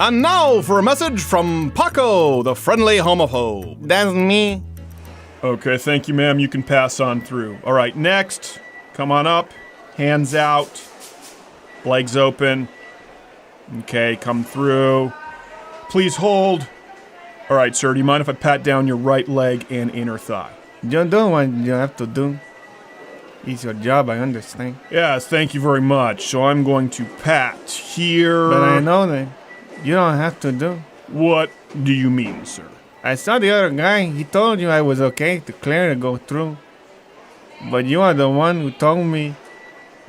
And now for a message from Paco, the friendly homophobe. That's me. Okay, thank you, ma'am. You can pass on through. All right, next. Come on up. Hands out. Legs open. Okay, come through. Please hold. All right, sir, do you mind if I pat down your right leg and inner thigh? You do what you have to do. It's your job, I understand. Yes, thank you very much. So I'm going to pat here. But I know that you don't have to do. What do you mean, sir? I saw the other guy. He told you I was okay to clear to go through. But you are the one who told me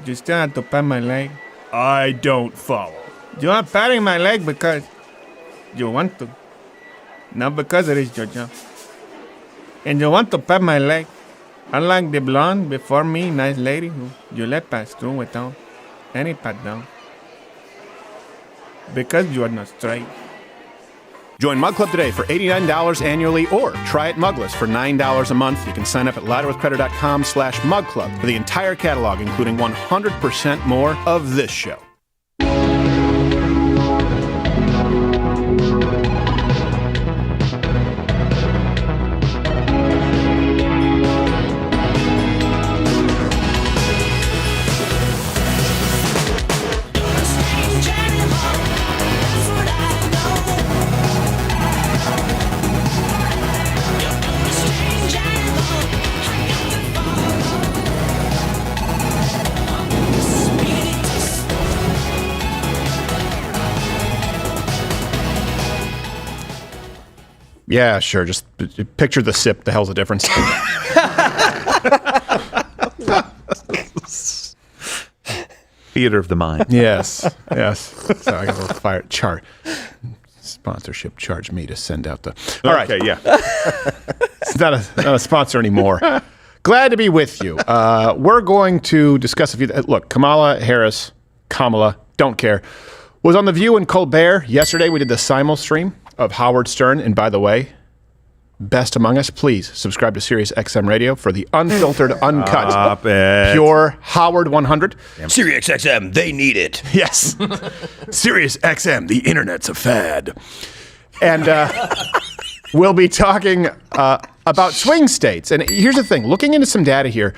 you still have to pat my leg. I don't follow. You are patting my leg because you want to. Not because it is your job. And you want to pat my leg. Unlike the blonde before me, nice lady who you let pass through without any pat down. Because you are not straight. Join Mug Club today for $89 annually or try it mugless for $9 a month. You can sign up at louderwithcredit.com/mugclub for the entire catalog, including 100% more of this show. Yeah, sure. Just picture the sip. The hell's the difference? Theater of the mind. Yes. So I got a little fire sponsorship. Charge me to send out the. All right. Okay, yeah. It's not a sponsor anymore. Glad to be with you. We're going to discuss a few. Look, Kamala, don't care, was on the View and Colbert yesterday. We did the simul stream of Howard Stern. And by the way, best among us, please subscribe to Sirius XM Radio for the unfiltered, uncut, pure Howard 100. Sirius XM, they need it. Yes. Sirius XM, the internet's a fad. And we'll be talking about swing states. And here's the thing, looking into some data here,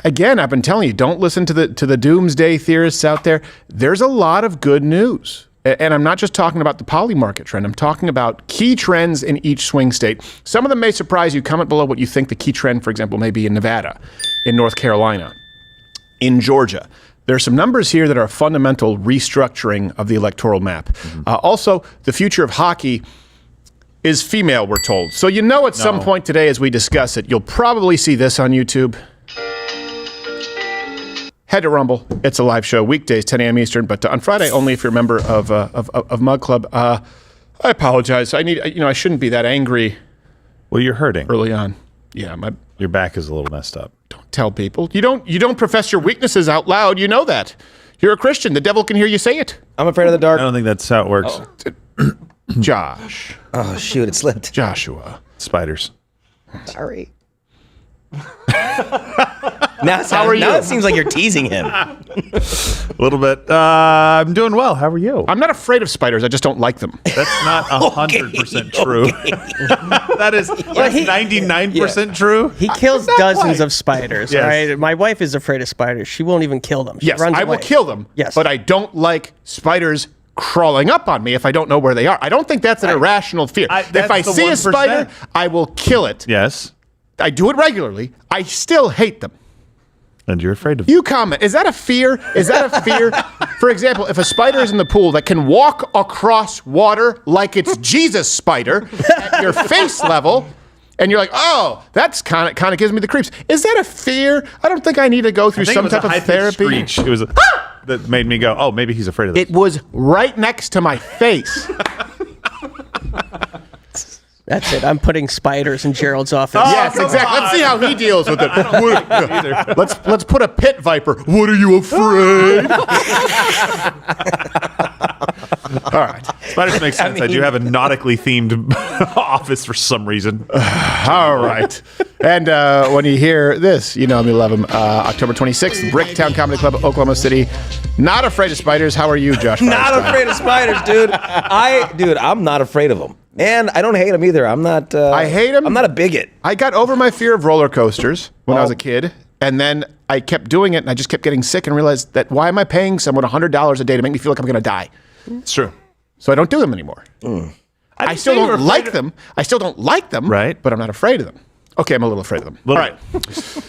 again, I've been telling you, don't listen to the doomsday theorists out there. There's a lot of good news. And I'm not just talking about the poly market trend. I'm talking about key trends in each swing state. Some of them may surprise you. Comment below what you think the key trend, for example, may be in Nevada, in North Carolina, in Georgia. There are some numbers here that are a fundamental restructuring of the electoral map. Mm-hmm. Also, the future of hockey is female, we're told. So you know at some point today as we discuss it, you'll probably see this on YouTube. Head to Rumble. It's a live show, weekdays, 10 a.m. Eastern, but on Friday only if you're a member of Mug Club. I apologize. I shouldn't be that angry. Well, you're hurting early on. Yeah, your back is a little messed up. Don't tell people. You don't profess your weaknesses out loud. You know that. You're a Christian. The devil can hear you say it. I'm afraid of the dark. I don't think that's how it works. Oh. Josh. Oh, shoot, it slipped. Joshua. Spiders. Sorry. Now it seems like you're teasing him. A little bit. I'm doing well. How are you? I'm not afraid of spiders. I just don't like them. That's not 100% true. That is 99% true. He kills dozens of spiders. Yes. All right? My wife is afraid of spiders. She won't even kill them. She Yes, runs I away. will kill them. Yes. But I don't like spiders crawling up on me if I don't know where they are. I don't think that's an irrational fear. If I see a spider, I will kill it. Yes. I do it regularly. I still hate them. And you're afraid of You comment. Is that a fear? Is that a fear? For example, if a spider is in the pool that can walk across water like it's Jesus spider at your face level, and you're like, oh, that's kind of gives me the creeps. Is that a fear? I don't think I need to go through some type of therapy. Screech. It was that made me go, oh, maybe he's afraid of this. It was right next to my face. That's it. I'm putting spiders in Gerald's office. Yes, exactly. Let's see how he deals with it. Let's put a pit viper. What are you afraid? All right. Spiders make sense. I do have a nautically themed office for some reason. All right. And when you hear this, you know me, love them. October 26th, Bricktown Comedy Club, Oklahoma City. Not afraid of spiders. How are you, Josh? Not Firestine? afraid of spiders, dude. I'm not afraid of them. And I don't hate them either. I'm not. I hate them. I'm not a bigot. I got over my fear of roller coasters when I was a kid. And then I kept doing it, and I just kept getting sick and realized that why am I paying someone $100 a day to make me feel like I'm going to die? It's true. So I don't do them anymore. I still don't like them. I still don't like them. Right. But I'm not afraid of them. Okay, I'm a little afraid of them. All right.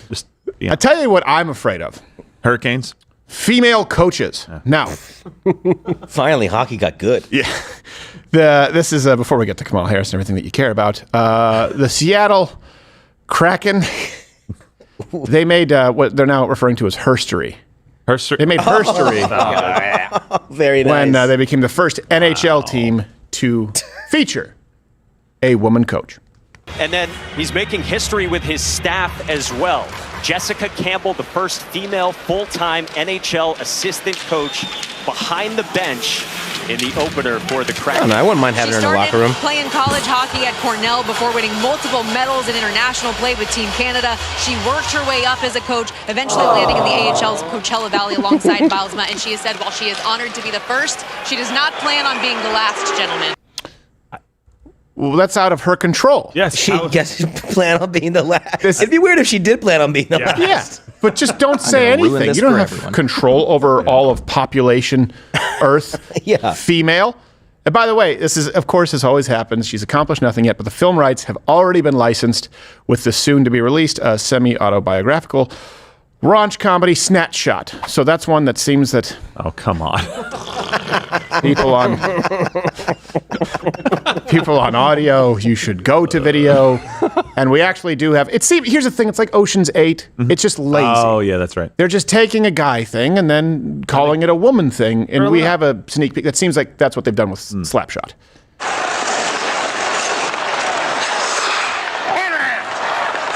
Just, yeah. I'll tell you what I'm afraid of. Hurricanes. Female coaches. Now, Finally, hockey got good. yeah, this is before we get to Kamala Harris and everything that you care about. The Seattle Kraken, they made what they're now referring to as herstory. They made herstory Very nice. when they became the first NHL team to feature a woman coach. And then he's making history with his staff as well. Jessica Campbell, the first female full-time NHL assistant coach behind the bench in the opener for the Kraken. I wouldn't mind having her in the locker room. Playing college hockey at Cornell before winning multiple medals in international play with Team Canada. She worked her way up as a coach, eventually landing in the AHL's Coachella Valley alongside Bilesma. And she has said while she is honored to be the first, she does not plan on being the last, gentlemen. Well, that's out of her control. Yes. She plan on being the last. It'd be weird if she did plan on being the last. Yeah, but just don't say gonna ruin anything. this You don't for have everyone. control over all of population Earth. Yeah. Female. And by the way, this is, of course, as always happens, she's accomplished nothing yet, but the film rights have already been licensed with the soon-to-be-released semi-autobiographical raunch comedy Snatch Shot. So that's one that seems that Oh, come on. people on audio, you should go to video. And we actually do have, here's the thing, it's like Ocean's 8. It's just lazy. Oh, yeah, that's right. They're just taking a guy thing and then calling it a woman thing. And we have a sneak peek. That seems like that's what they've done with Slapshot.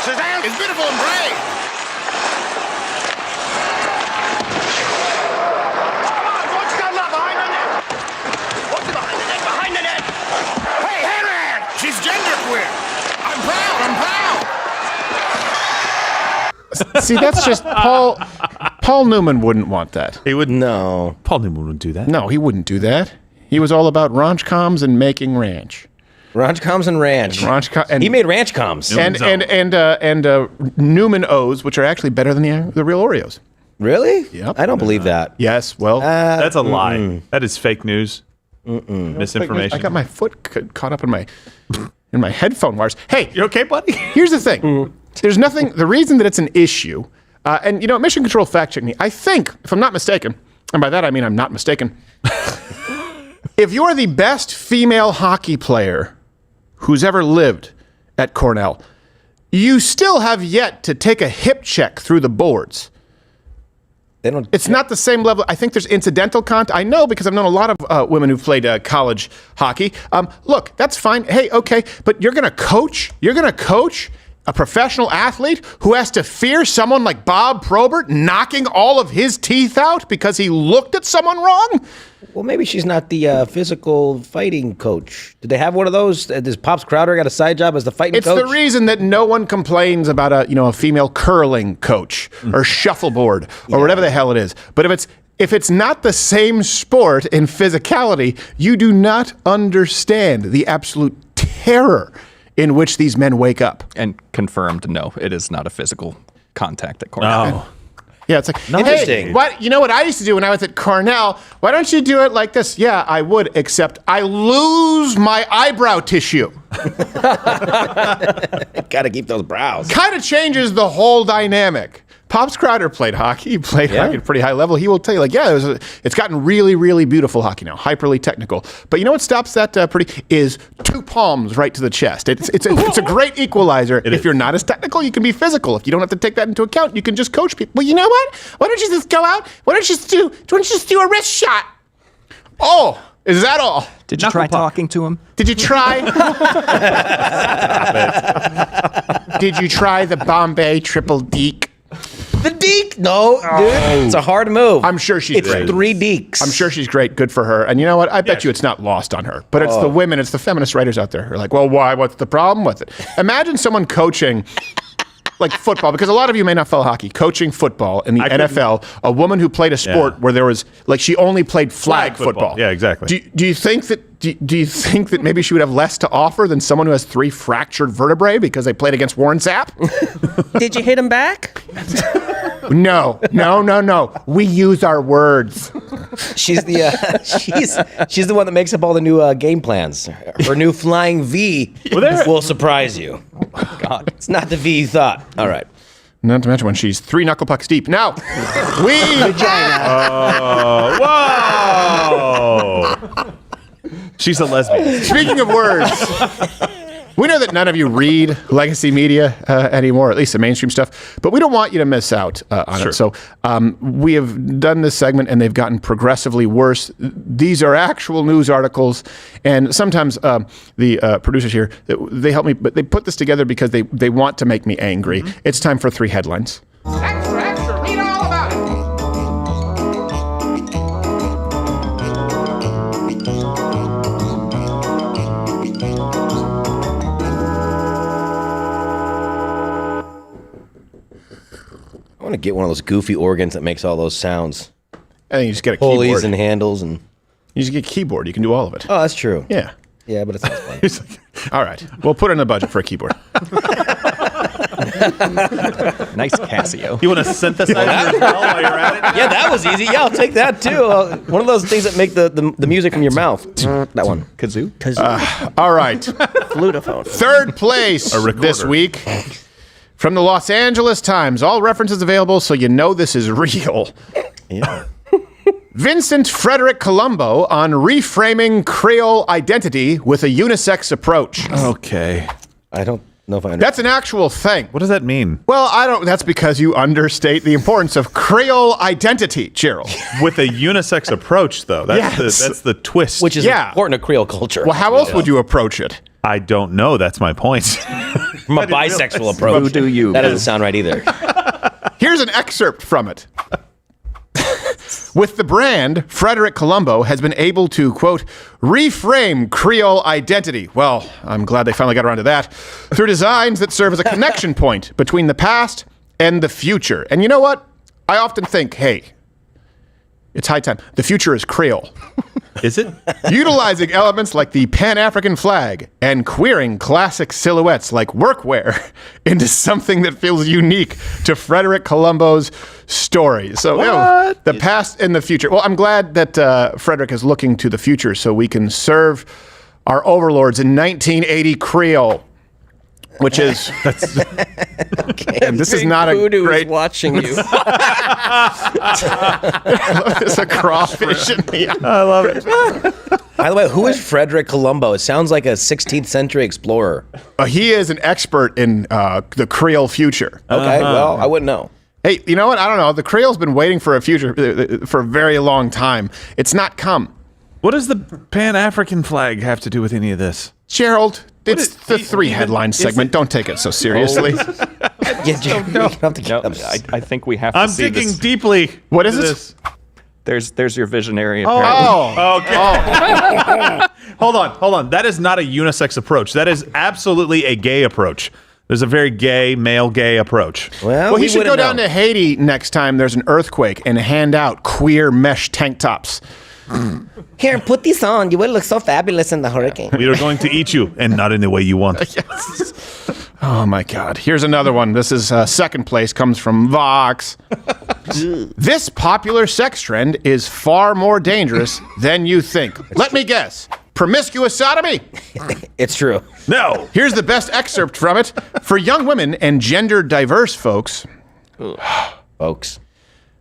Suzanne is beautiful and brave. Come on, what's got love behind the net? What's behind the net? Behind the net. Hey, Henry! She's genderqueer. I'm proud. See, that's just Paul Newman wouldn't want that. He wouldn't. No. Paul Newman wouldn't do that. No, he wouldn't do that. He was all about ranch comms and making ranch. Ranch coms and ranch. And He made ranch coms. and Newman O's, which are actually better than the real Oreos. Really? Yep. I don't believe that. Yes, well, That's a lie. That is fake news. Misinformation. I got my foot caught up in my headphone wires. Hey, You okay, buddy? here's the thing. There's nothing. The reason that it's an issue, and Mission Control fact checked me. I think, if I'm not mistaken, and by that I mean I'm not mistaken. If you're the best female hockey player who's ever lived at Cornell, you still have yet to take a hip check through the boards. They don't. It's not the same level. I think there's incidental content. I know because I've known a lot of women who've played college hockey. Look, that's fine. Hey, okay, but you're going to coach? You're going to coach a professional athlete who has to fear someone like Bob Probert knocking all of his teeth out because he looked at someone wrong? Well, maybe she's not the physical fighting coach. Did they have one of those? Does Pops Crowder got a side job as the fighting It's coach? the reason that no one complains about a female curling coach or shuffleboard or whatever the hell it is. But if it's not the same sport in physicality, you do not understand the absolute terror in which these men wake up. And confirmed, no, it is not a physical contact at Cornell. Oh. Yeah, it's like, Interesting. hey, what I used to do when I was at Cornell, why don't you do it like this? Yeah, I would, except I lose my eyebrow tissue. Got to keep those brows. Kind of changes the whole dynamic. Pops Crowder played hockey. He played hockey at a pretty high level. He will tell you, it's gotten really, really beautiful hockey now, hyperly technical. But you know what stops that is 2 palms right to the chest. It's a great equalizer. If you're not as technical, you can be physical. If you don't have to take that into account, you can just coach people. Well, you know what? Why don't you just go out? Why don't you just do a wrist shot? Oh, is that all? Did you try talking to him? Did you try? Did you try the Bombay Triple Deke? The deke? No, dude. It's a hard move. I'm sure she's great. It's 3 dekes. I'm sure she's great. Good for her. And you know what? I bet you it's not lost on her. But it's the women, it's the feminist writers out there who are like, well, why? What's the problem with it? Imagine someone coaching like football, because a lot of you may not follow hockey, coaching football in the NFL, a woman who played a sport where there was, like, she only played flag football. Yeah, exactly. Do you think that maybe she would have less to offer than someone who has 3 fractured vertebrae because they played against Warren Sapp? Did you hit him back? No. We use our words. She's the she's the one that makes up all the new game plans. Her new flying V will surprise you. God, it's not the V you thought. All right. Not to mention when she's 3 knuckle pucks deep. Now, we... Whoa! She's a lesbian. Speaking of words, we know that none of you read legacy media anymore, at least the mainstream stuff, but we don't want you to miss out on it. So we have done this segment, and they've gotten progressively worse. These are actual news articles, and sometimes the producers here, they help me, but they put this together because they want to make me angry. Mm-hmm. It's time for 3 headlines. Extra, read all about it. I want to get one of those goofy organs that makes all those sounds. I think you just get a keyboard. Pulleys and handles and... You just get a keyboard. You can do all of it. Oh, that's true. Yeah. Yeah, but it sounds fun. All right. We'll put in the budget for a keyboard. nice Casio. You want to synthesize as well while you're at it? Yeah, that was easy. Yeah, I'll take that too. One of those things that make the music from your mouth. That one. Kazoo? All right. Flutophone. 3rd place this week. From the Los Angeles Times, all references available, so you know this is real. Yeah. Vincent Frederick Colombo on reframing Creole identity with a unisex approach. Okay. I don't know if I understand. That's an actual thing. What does that mean? Well, I don't. That's because you understate the importance of Creole identity, Gerald. With a unisex approach, though. That's the twist. Which is important to Creole culture. Well, how else would you approach it? I don't know. That's my point. From a bisexual approach. Who do you? That doesn't sound right either. Here's an excerpt from it. With the brand, Frederick Colombo has been able to, quote, reframe Creole identity. Well, I'm glad they finally got around to that. Through designs that serve as a connection point between the past and the future. And you know what? I often think, hey, it's high time. The future is Creole. Is it? Utilizing elements like the Pan-African flag and queering classic silhouettes like workwear into something that feels unique to Frederick Colombo's story. So, the past and the future. Well, I'm glad that Frederick is looking to the future so we can serve our overlords in 1980 Creole. Which is okay. And this is not a Voodoo great is watching you. It's a crawfish in the eye. I love it. By the way, who is Frederick Colombo? It sounds like a 16th century explorer. He is an expert in the Creole future. Okay, well, I wouldn't know. Hey, you know what? I don't know. The Creole's been waiting for a future for a very long time. It's not come. What does the Pan-African flag have to do with any of this? Gerald, it's the 3 headlines segment. Don't take it so seriously. I think we have to I'm see digging this. deeply. What is it? There's your visionary. Apparently. Okay. Hold on. That is not a unisex approach. That is absolutely a gay approach. There's a very gay, male gay approach. Well, he should go down to Haiti next time there's an earthquake and hand out queer mesh tank tops. Here, put this on. You will look so fabulous in the hurricane. We are going to eat you, and not in the way you want. Yes. Oh, my God. Here's another one. This is 2nd place, comes from Vox. This popular sex trend is far more dangerous than you think. Let me guess. Promiscuous sodomy? It's true. No. Here's the best excerpt from it. For young women and gender diverse folks,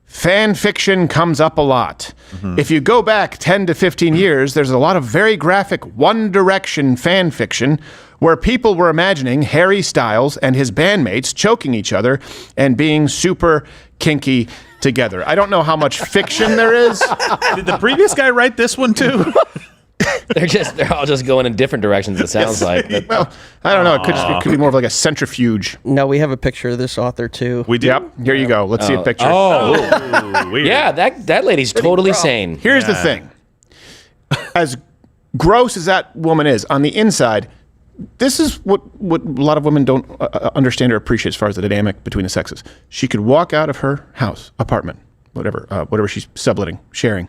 fan fiction comes up a lot. Mm-hmm. If you go back 10 to 15 years, there's a lot of very graphic One Direction fan fiction where people were imagining Harry Styles and his bandmates choking each other and being super kinky together. I don't know how much fiction there is. Did the previous guy write this one too? They're all just going in different directions. It sounds like. Well, I don't know. It could be more of like a centrifuge. No, we have a picture of this author too. We do. Yep. Here you go. Let's see a picture. Oh, weird. Yeah, that lady's totally sane. Here's the thing. As gross as that woman is, on the inside, this is what a lot of women don't understand or appreciate as far as the dynamic between the sexes. She could walk out of her house, apartment, whatever she's subletting, sharing,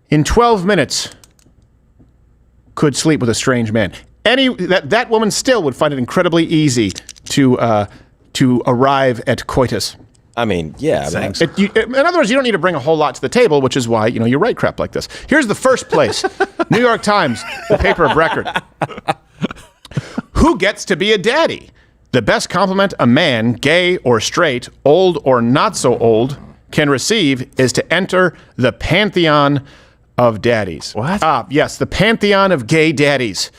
in 12 minutes, could sleep with a strange man. That woman still would find it incredibly easy to arrive at coitus. I mean, yeah. In other words, you don't need to bring a whole lot to the table, which is why you write crap like this. Here's the first place: New York Times, the paper of record. Who gets to be a daddy? The best compliment a man, gay or straight, old or not so old, can receive is to enter the pantheon of daddies. What? Yes, the pantheon of gay daddies.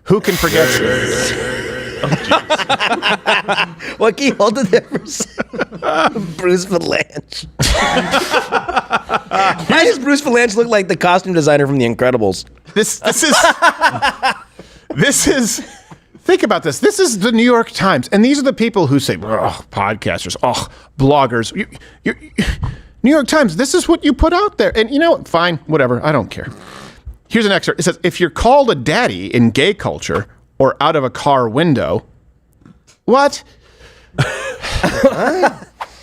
Who can forget you? What can you hold it there for a second? Bruce Valanche. Why does Bruce Valanche look like the costume designer from The Incredibles? This is. Think about this. This is the New York Times, and these are the people who say, podcasters, bloggers. New York Times, this is what you put out there. And you know what? Fine, whatever. I don't care. Here's an excerpt. It says, if you're called a daddy in gay culture or out of a car window, what?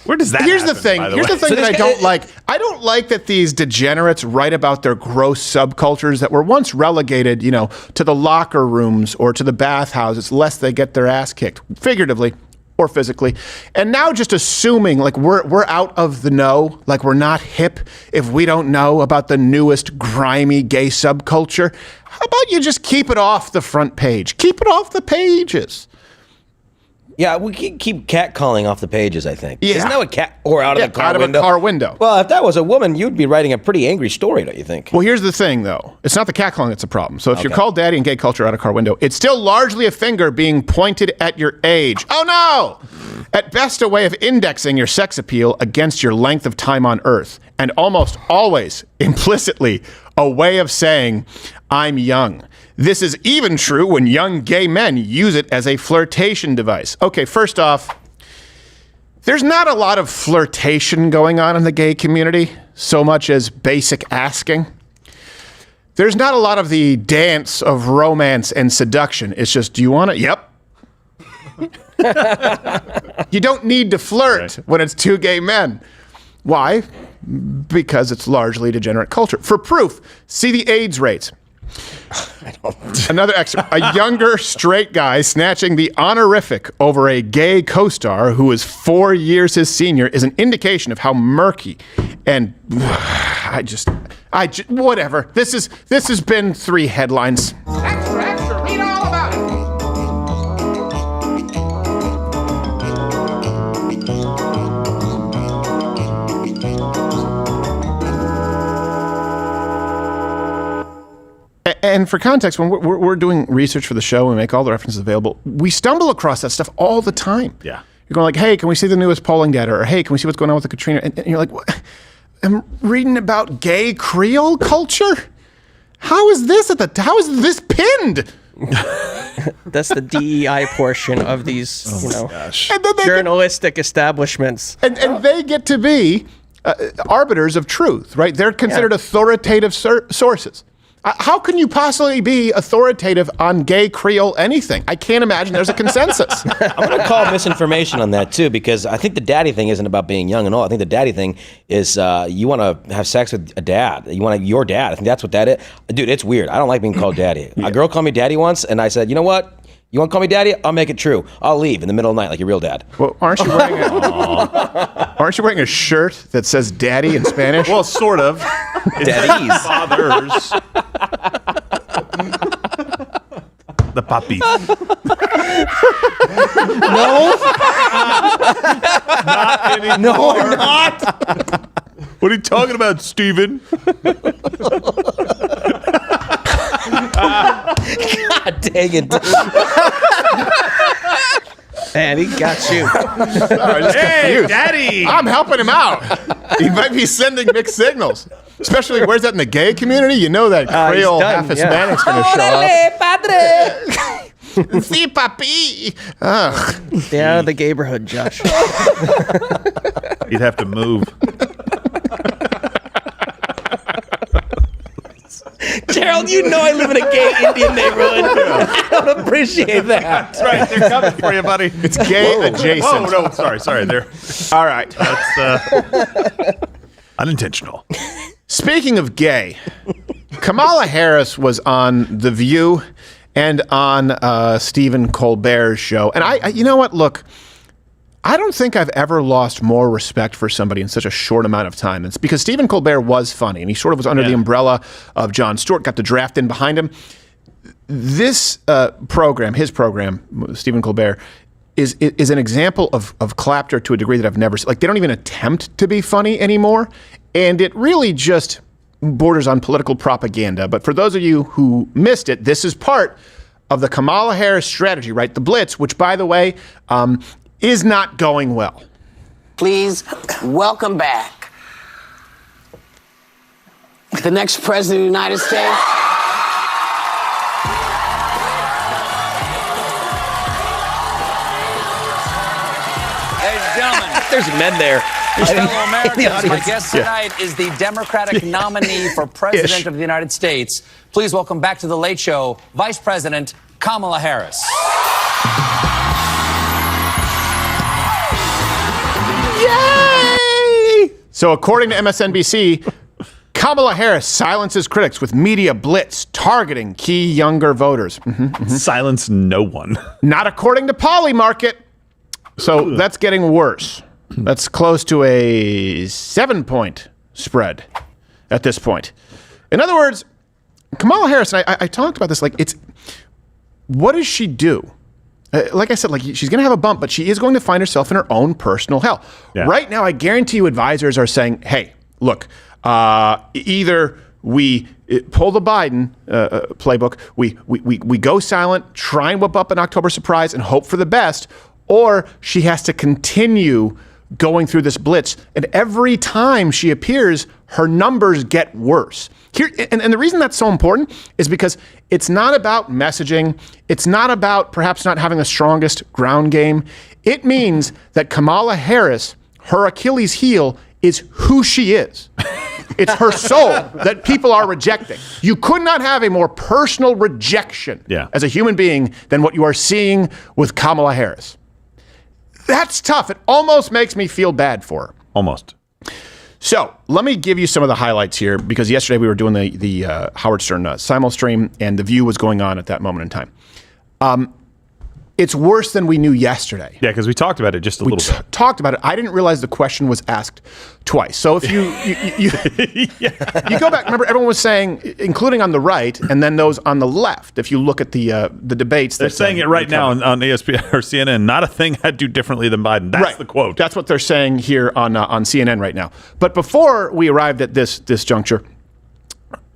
Where does that Here's happen, the thing. by the Here's way? the thing that I don't like. I don't like that these degenerates write about their gross subcultures that were once relegated, to the locker rooms or to the bathhouses, lest they get their ass kicked, figuratively or physically. And now just assuming like we're out of the know, like we're not hip if we don't know about the newest grimy gay subculture. How about you just keep it off the front page? Keep it off the pages. Yeah, we can keep catcalling off the pages, I think. Yeah. Isn't that what cat or out of the car out window? of a car window. Well, if that was a woman, you'd be writing a pretty angry story, don't you think? Well, here's the thing, though. It's not the catcalling that's a problem. So if you're called daddy in gay culture out a car window, it's still largely a finger being pointed at your age. Oh, no! At best, a way of indexing your sex appeal against your length of time on Earth. And almost always, implicitly, a way of saying, I'm young. This is even true when young gay men use it as a flirtation device. Okay, first off, there's not a lot of flirtation going on in the gay community, so much as basic asking. There's not a lot of the dance of romance and seduction. It's just, do you want it? Yep. You don't need to flirt when it's two gay men. Why? Because it's largely degenerate culture. For proof, see the AIDS rates. Another excerpt. A younger straight guy snatching the honorific over a gay co-star who is 4 years his senior is an indication of how murky and whatever. This has been 3 headlines. Extra, extra, read all about it. And for context, when we're doing research for the show and make all the references available, we stumble across that stuff all the time. Yeah. You're going like, hey, can we see the newest polling data? Or hey, can we see what's going on with the Katrina? And you're like, what? I'm reading about gay Creole culture? How is this pinned? That's the DEI portion of these, And then journalistic establishments. And they get to be arbiters of truth, right? They're considered authoritative sources. How can you possibly be authoritative on gay Creole anything? I can't imagine there's a consensus. I'm going to call misinformation on that, too, because I think the daddy thing isn't about being young and all. I think the daddy thing is you want to have sex with a dad. You want your dad. I think that's what that is. Dude, it's weird. I don't like being called daddy. A girl called me daddy once, and I said, you know what? You want to call me daddy? I'll make it true. I'll leave in the middle of the night like your real dad. Well, aren't you wearing a shirt that says daddy in Spanish? Well, sort of. Daddies. Fathers. The puppies. No. Not anymore. No, I'm not. What are you talking about, Stephen? God dang it. Man, he got you. Hey, Daddy! I'm helping him out. He might be sending mixed signals. Especially, where's that in the gay community? You know that Creole half Hispanic's going to show up. Si, papi. Ugh. Stay out of the neighborhood, Josh. You'd have to move. Gerald, you know I live in a gay Indian neighborhood. I don't appreciate that. That's right. They're coming for you, buddy. It's gay adjacent. Oh, no. Sorry. They're All right. That's unintentional. Speaking of gay, Kamala Harris was on The View and on Stephen Colbert's show. And I you know what? Look, I don't think I've ever lost more respect for somebody in such a short amount of time. It's because Stephen Colbert was funny, and he sort of was under the umbrella of Jon Stewart, got the draft in behind him. This program, his program, Stephen Colbert, is an example of clapter to a degree that I've never seen. Like, they don't even attempt to be funny anymore, and it really just borders on political propaganda. But for those of you who missed it, this is part of the Kamala Harris strategy, right? The Blitz, which, by the way, is not going well. Please welcome back the next president of the United States. Ladies and gentlemen, There's men there. fellow Americans, my guest tonight is the Democratic nominee for President of the United States. Please welcome back to The Late Show, Vice President Kamala Harris. Yay! So according to MSNBC, Kamala Harris silences critics with media blitz targeting key younger voters. Silence no one. Not according to Polymarket. So that's getting worse. That's close to a 7-point spread at this point. In other words, Kamala Harris, and I talked about this, like, what does she do? Like I said, like, she's going to have a bump, but she is going to find herself in her own personal hell. Yeah. Right now, I guarantee you advisors are saying, hey, look, either we pull the Biden playbook, we go silent, try and whip up an October surprise and hope for the best, or she has to continue going through this blitz. And every time she appears, her numbers get worse. Here, and the reason that's so important is because it's not about messaging. It's not about perhaps not having the strongest ground game. It means that Kamala Harris, her Achilles heel, is who she is. It's her soul that people are rejecting. You could not have a more personal rejection as a human being than what you are seeing with Kamala Harris. That's tough. It almost makes me feel bad for her. Almost. So let me give you some of the highlights here, because yesterday we were doing the Howard Stern simul stream, and The View was going on at that moment in time. It's worse than we knew yesterday. Yeah, because we talked about it just a little bit. Talked about it. I didn't realize the question was asked twice. So if you go back, remember everyone was saying, including on the right, and then those on the left. If you look at the debates, they're saying it right now on ESPN or CNN. Not a thing I'd do differently than Biden. That's the quote. That's what they're saying here on CNN right now. But before we arrived at this juncture,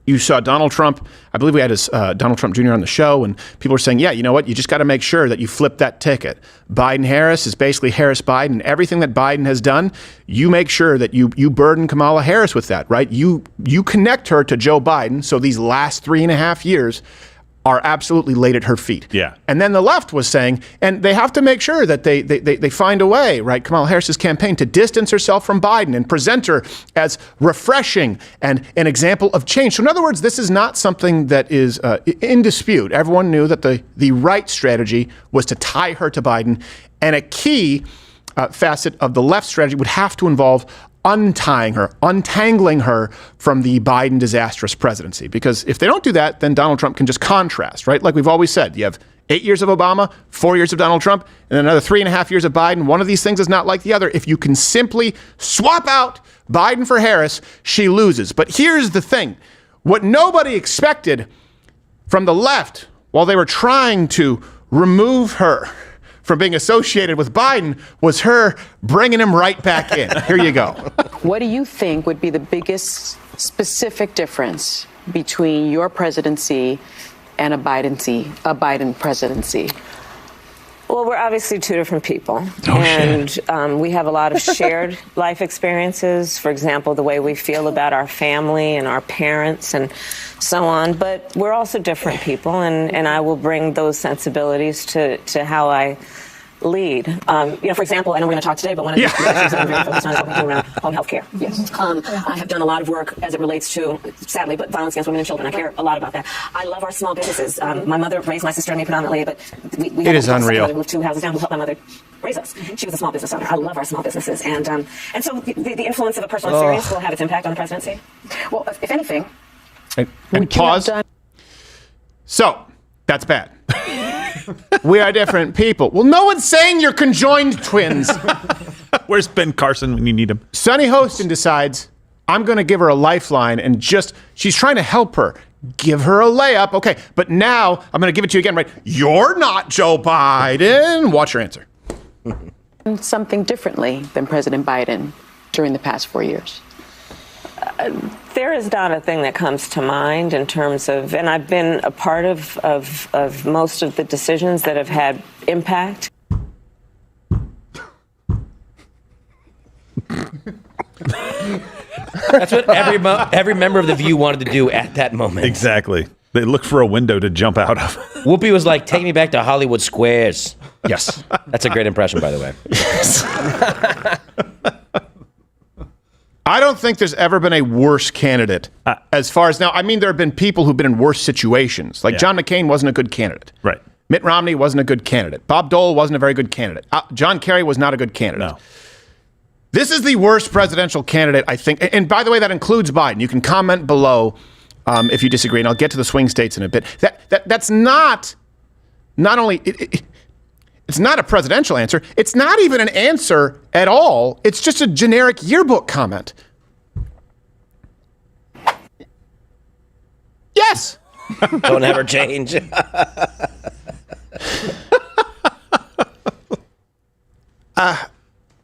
you saw Donald Trump. I believe we had his Donald Trump Jr. on the show, and people were saying, yeah, you know what? You just got to make sure that you flip that ticket. Biden-Harris is basically Harris-Biden. Everything that Biden has done, you make sure that you burden Kamala Harris with that, right? You connect her to Joe Biden, so these last 3.5 years are absolutely laid at her feet. Yeah. And then the left was saying, and they have to make sure that they find a way, right? Kamala Harris's campaign to distance herself from Biden and present her as refreshing and an example of change. So in other words, this is not something that is in dispute. Everyone knew that the right strategy was to tie her to Biden, and a key facet of the left strategy would have to involve untangling her from the Biden disastrous presidency. Because if they don't do that, then Donald Trump can just contrast, right? Like we've always said, you have 8 years of Obama, 4 years of Donald Trump, and another 3.5 years of Biden. One of these things is not like the other. If you can simply swap out Biden for Harris, she loses. But here's the thing. What nobody expected from the left while they were trying to remove her from being associated with Biden was her bringing him right back in. Here you go. What do you think would be the biggest specific difference between your presidency and a Biden presidency? Well, obviously two different people. And we have a lot of shared life experiences. For example, the way we feel about our family and our parents and so on. But we're also different people, and I will bring those sensibilities to how I lead. For example, I know we're going to talk today, but one of the issues that I'm very focused on is what we do around home health care. Yes. I have done a lot of work as it relates to, sadly, but violence against women and children. I care a lot about that. I love our small businesses. My mother raised my sister and me predominantly, but we it is unreal. We moved 2 houses down who helped my mother raise us. She was a small business owner. I love our small businesses. And so the influence of a personal experience will have its impact on the presidency. Well, if anything. And pause. So, that's bad. We are different people. Well, no one's saying you're conjoined twins. Where's Ben Carson when you need him? Sonny Hostin decides, I'm going to give her a lifeline and she's trying to help her. Give her a layup. Okay, but now I'm going to give it to you again, right? You're not Joe Biden. Watch your answer. Something differently than President Biden during the past 4 years. There is not a thing that comes to mind in terms of, and I've been a part of most of the decisions that have had impact. That's what every member of The View wanted to do at that moment. Exactly. They looked for a window to jump out of. Whoopi was like, take me back to Hollywood Squares. Yes. That's a great impression, by the way. I don't think there's ever been a worse candidate as far as now. I mean, there have been people who've been in worse situations. Like John McCain wasn't a good candidate. Right. Mitt Romney wasn't a good candidate. Bob Dole wasn't a very good candidate. John Kerry was not a good candidate. No. This is the worst presidential candidate, I think. And by the way, that includes Biden. You can comment below if you disagree, and I'll get to the swing states in a bit. That's not only... It's not a presidential answer. It's not even an answer at all. It's just a generic yearbook comment. Yes. Don't ever change.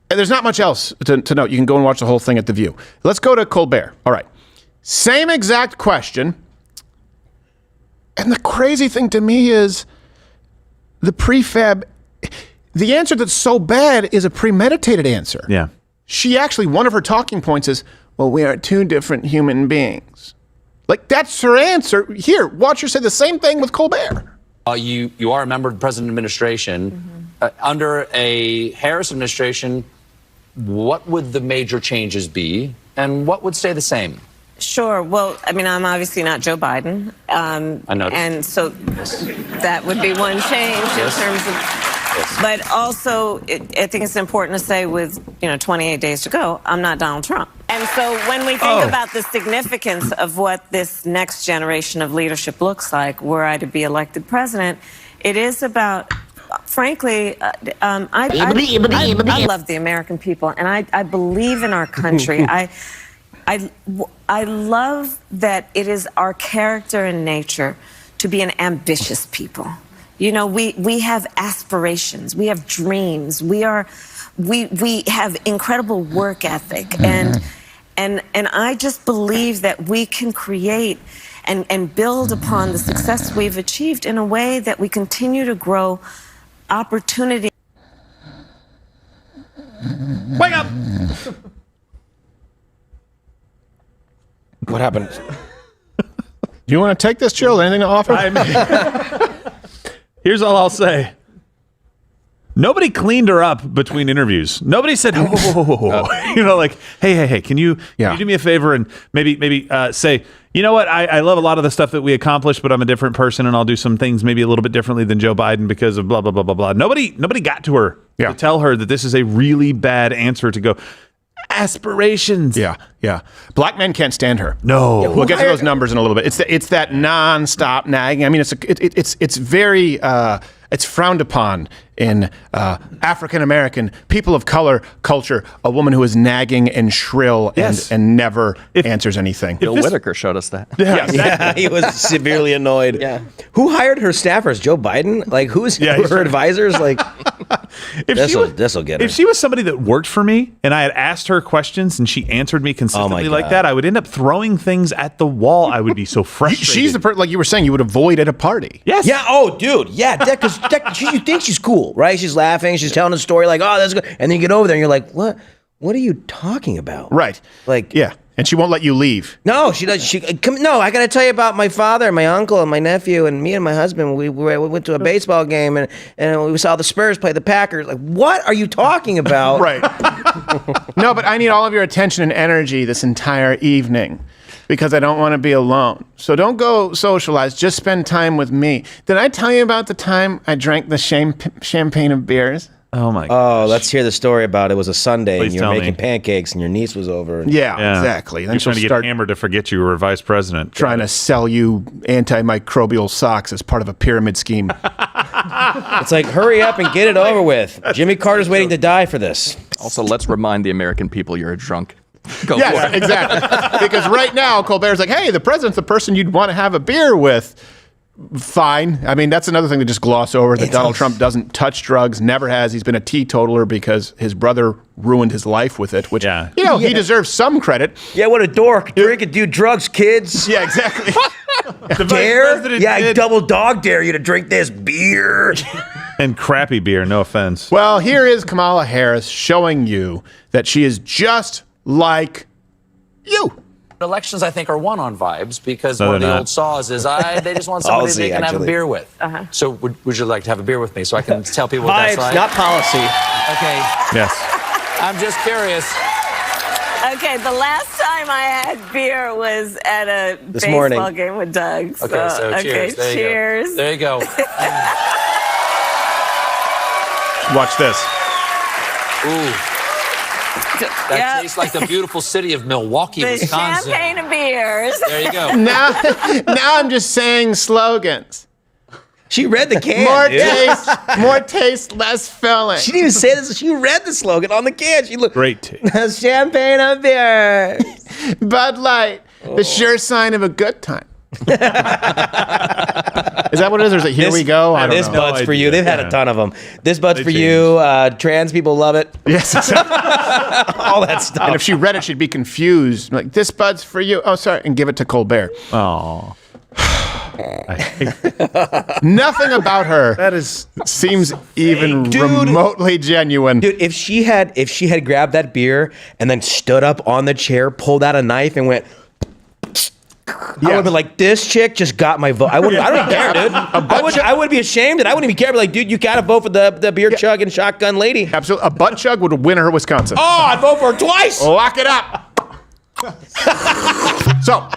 There's not much else to note. You can go and watch the whole thing at The View. Let's go to Colbert. All right. Same exact question. And the crazy thing to me is the prefab... The answer that's so bad is a premeditated answer. Yeah. She actually, one of her talking points is, well, we are two different human beings. Like, that's her answer. Here, watch her say the same thing with Colbert. You are a member of the President administration. Under a Harris administration, what would the major changes be, and what would stay the same? Sure. Well, I mean, I'm obviously not Joe Biden. I know. And so that would be one change in terms of... But also, I think it's important to say with, 28 days to go, I'm not Donald Trump. And so when we think about the significance of what this next generation of leadership looks like, were I to be elected president, it is about, frankly, I love the American people, and I believe in our country. I love that it is our character and nature to be an ambitious people. We have aspirations, we have dreams, we have incredible work ethic, and I just believe that we can create and build upon the success we've achieved in a way that we continue to grow opportunity. Wake up! What happened? Do you want to take this, Jill? Anything to offer? Here's all I'll say. Nobody cleaned her up between interviews. Nobody said, whoa. Like, hey, can you do me a favor and maybe say, you know what, I love a lot of the stuff that we accomplished, but I'm a different person and I'll do some things maybe a little bit differently than Joe Biden because of blah, blah, blah, blah, blah. Nobody got to her to tell her that this is a really bad answer to go, aspirations. Yeah. Black men can't stand her. No. We'll get to those numbers in a little bit. It's that nonstop nagging. I mean, it's very it's frowned upon in African American people of color culture. A woman who is nagging and shrill and never answers anything. Bill Whitaker showed us that. Yeah, he was severely annoyed. Yeah. Who hired her staffers? Joe Biden? Like, who's her advisors? Like, This'll get her. If she was somebody that worked for me and I had asked her questions and she answered me consistently like that, I would end up throwing things at the wall. I would be so frustrated. She's the person, like you were saying, you would avoid at a party. Yes. Yeah. Oh, dude. Yeah. Because you think she's cool, right? She's laughing. She's telling a story like, "Oh, that's good," and then you get over there and you're like, "What? What are you talking about?" Right. Like, yeah. And she won't let you leave. No, she does. No, I got to tell you about my father, and my uncle, and my nephew, and me and my husband. We went to a baseball game, and we saw the Spurs play the Packers. Like, what are you talking about? Right. No, but I need all of your attention and energy this entire evening because I don't want to be alone. So don't go socialize. Just spend time with me. Did I tell you about the time I drank the champagne of beers? Oh my god! Oh, let's hear the story about it. It was a Sunday, Please and you were tell making me. pancakes, and your niece was over. Yeah, exactly. Then You're she'll trying to start get hammered to forget you were vice president. trying to sell you antimicrobial socks as part of a pyramid scheme. It's like, hurry up and get it over with. Jimmy Carter's waiting to die for this. Also, let's remind the American people you're a drunk. Go for Yes, it. exactly. Because right now, Colbert's like, hey, the president's the person you'd want to have a beer with. Fine. I mean, that's another thing to just gloss over, that Donald Trump doesn't touch drugs, never has. He's been a teetotaler because his brother ruined his life with it, which, he deserves some credit. Yeah, what a dork. Drink and do drugs, kids. Yeah, exactly. Dare? Yeah, I double dog dare you to drink this beer. And crappy beer, no offense. Well, here is Kamala Harris showing you that she is just like you. Elections, I think, are won on vibes because No, one of they're the not. old saws is they just want somebody they can have a beer with. Uh-huh. So would you like to have a beer with me so I can tell people Vibes, that's right? not policy. Okay. Yes. I'm just curious. Okay, the last time I had beer was at a This baseball morning. game with Doug. Okay, so cheers. There cheers. You go. There you go. Watch this. Ooh. That tastes like the beautiful city of Milwaukee, The Wisconsin. champagne of beers. There you go. Now I'm just saying slogans. She read the can. More taste, less filling. She didn't even say this. She read the slogan on the can. She looked. Great taste. Champagne of beer. Bud Light, the sure sign of a good time. Is that what it is, or is it Here We Go? I don't This know. bud's for you. They've had a ton of them. This bud's They for you. Trans people love it. Yes. All that stuff. And if she read it, she'd be confused. Like, this bud's for you. Oh, sorry. And give it to Colbert. Oh. Nothing about her seems even remotely genuine. Dude, if she had grabbed that beer and then stood up on the chair, pulled out a knife, and went, I would have been like, this chick just got my vote. I don't even care, dude. I would be ashamed, and I wouldn't even care. But like, dude, you gotta vote for the beer chugging shotgun lady. Absolutely. A butt chug would win her Wisconsin. Oh, I'd vote for her twice. Lock it up. So.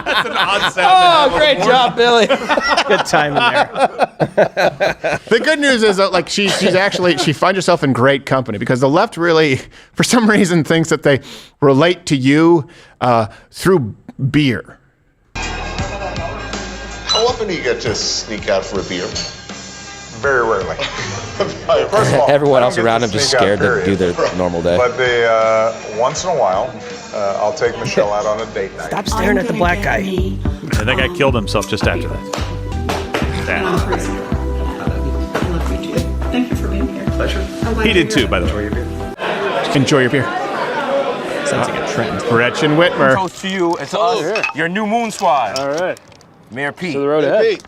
That's an odd sound. Oh, great job, Billy. Good time in there. The good news is that, like, she finds herself in great company because the left really, for some reason, thinks that they relate to you through beer. How often do you get to sneak out for a beer? Very rarely. First of all, Everyone I else don't get around to him just sneak out, scared to period. do their normal day. But once in a while, I'll take Michelle out on a date night. Stop staring at the black guy. And that guy killed himself just after that. Thank you for being here. Pleasure. He did too, by the way. Enjoy your beer. Sounds like a trend. Gretchen Whitmer. Toast to you and to us, your new Moon Squad. All right. Mayor Pete. To the road ahead.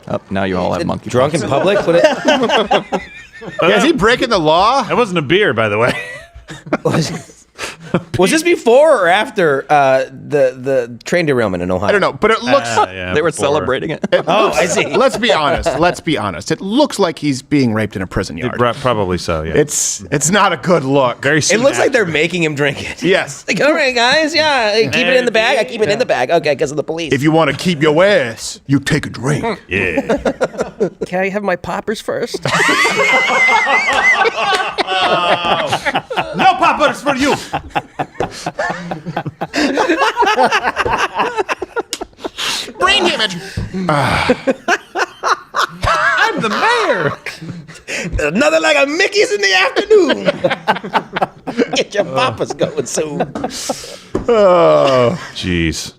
Oh, now you all have monkey Drunk in public? Is he breaking the law? That wasn't a beer, by the way. Was this before or after the train derailment in Ohio? I don't know, but it looks. They were celebrating it. I see. Let's be honest. It looks like he's being raped in a prison yard. Probably so, yeah. It's not a good look. Very It looks like they're making him drink it. Yes. Like, all right, guys, yeah, keep it in the bag. I keep it in the bag. Okay, because of the police. If you want to keep your ass, you take a drink. Yeah. Can I have my poppers first? No poppers for you. Brain damage. I'm the mayor. Nothing like a Mickey's in the afternoon. Get your poppers going soon. Oh, jeez.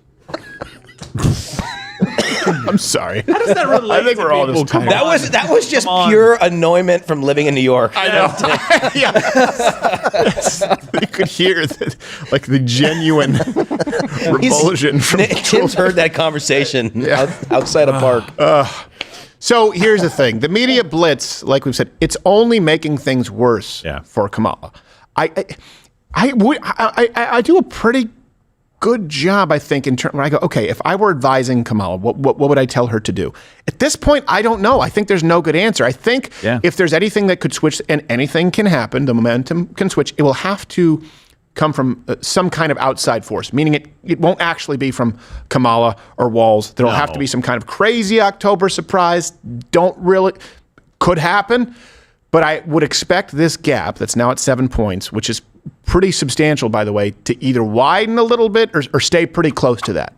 I'm sorry. How does that relate? I think we're all just tired. That was just pure annoyment from living in New York. I know. You could hear the genuine revulsion from Tim's heard that conversation outside a park. So here's the thing: the media blitz, like we've said, it's only making things worse for Kamala. I do a pretty good job, I think, in terms when I go, okay, if I were advising Kamala, what would I tell her to do? At this point, I don't know. I think there's no good answer. I think if there's anything that could switch, and anything can happen, the momentum can switch, it will have to come from some kind of outside force, meaning it won't actually be from Kamala or Walz. There'll have to be some kind of crazy October surprise. Could happen, but I would expect this gap that's now at 7 points, which is pretty substantial, by the way, to either widen a little bit or stay pretty close to that.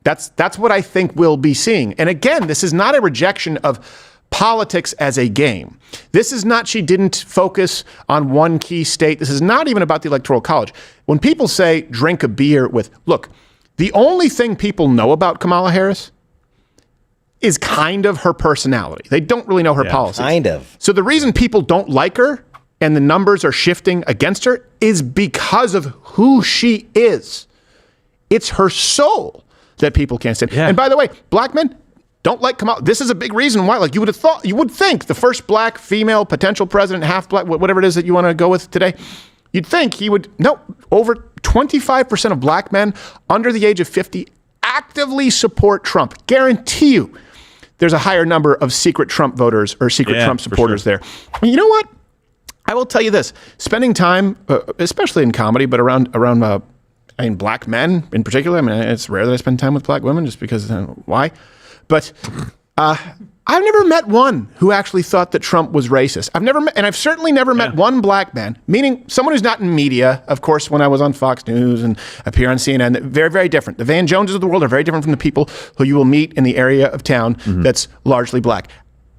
That's what I think we'll be seeing. And again, this is not a rejection of politics as a game. This is not, she didn't focus on one key state. This is not even about the Electoral College. When people say drink a beer look, the only thing people know about Kamala Harris is kind of her personality. They don't really know her policies. Kind of. So the reason people don't like her and the numbers are shifting against her is because of who she is. It's her soul that people can't stand. And by the way, black men don't like Kamala. This is a big reason why. Like you would think the first black female potential president, half black, whatever it is that you want to go with today, you'd think he would. No, over 25% of black men under the age of 50 actively support Trump. Guarantee you there's a higher number of secret Trump voters or secret Trump supporters there. And you know what? I will tell you this. Spending time, especially in comedy, but around black men in particular. I mean, it's rare that I spend time with black women just because why? But I've never met one who actually thought that Trump was racist. I've certainly never met one black man, meaning someone who's not in media. Of course, when I was on Fox News and appear on CNN, very, very different. The Van Joneses of the world are very different from the people who you will meet in the area of town that's largely black.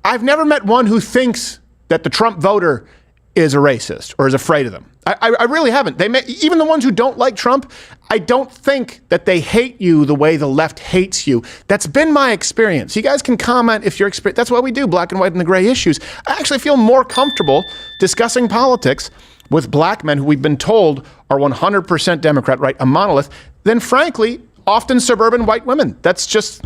I've never met one who thinks that the Trump voter is a racist or is afraid of them. I really haven't. Even the ones who don't like Trump, I don't think that they hate you the way the left hates you. That's been my experience. You guys can comment if your experience. That's what we do, black and white and the gray issues. I actually feel more comfortable discussing politics with black men who we've been told are 100% Democrat, right, a monolith, than frankly, often suburban white women. That's just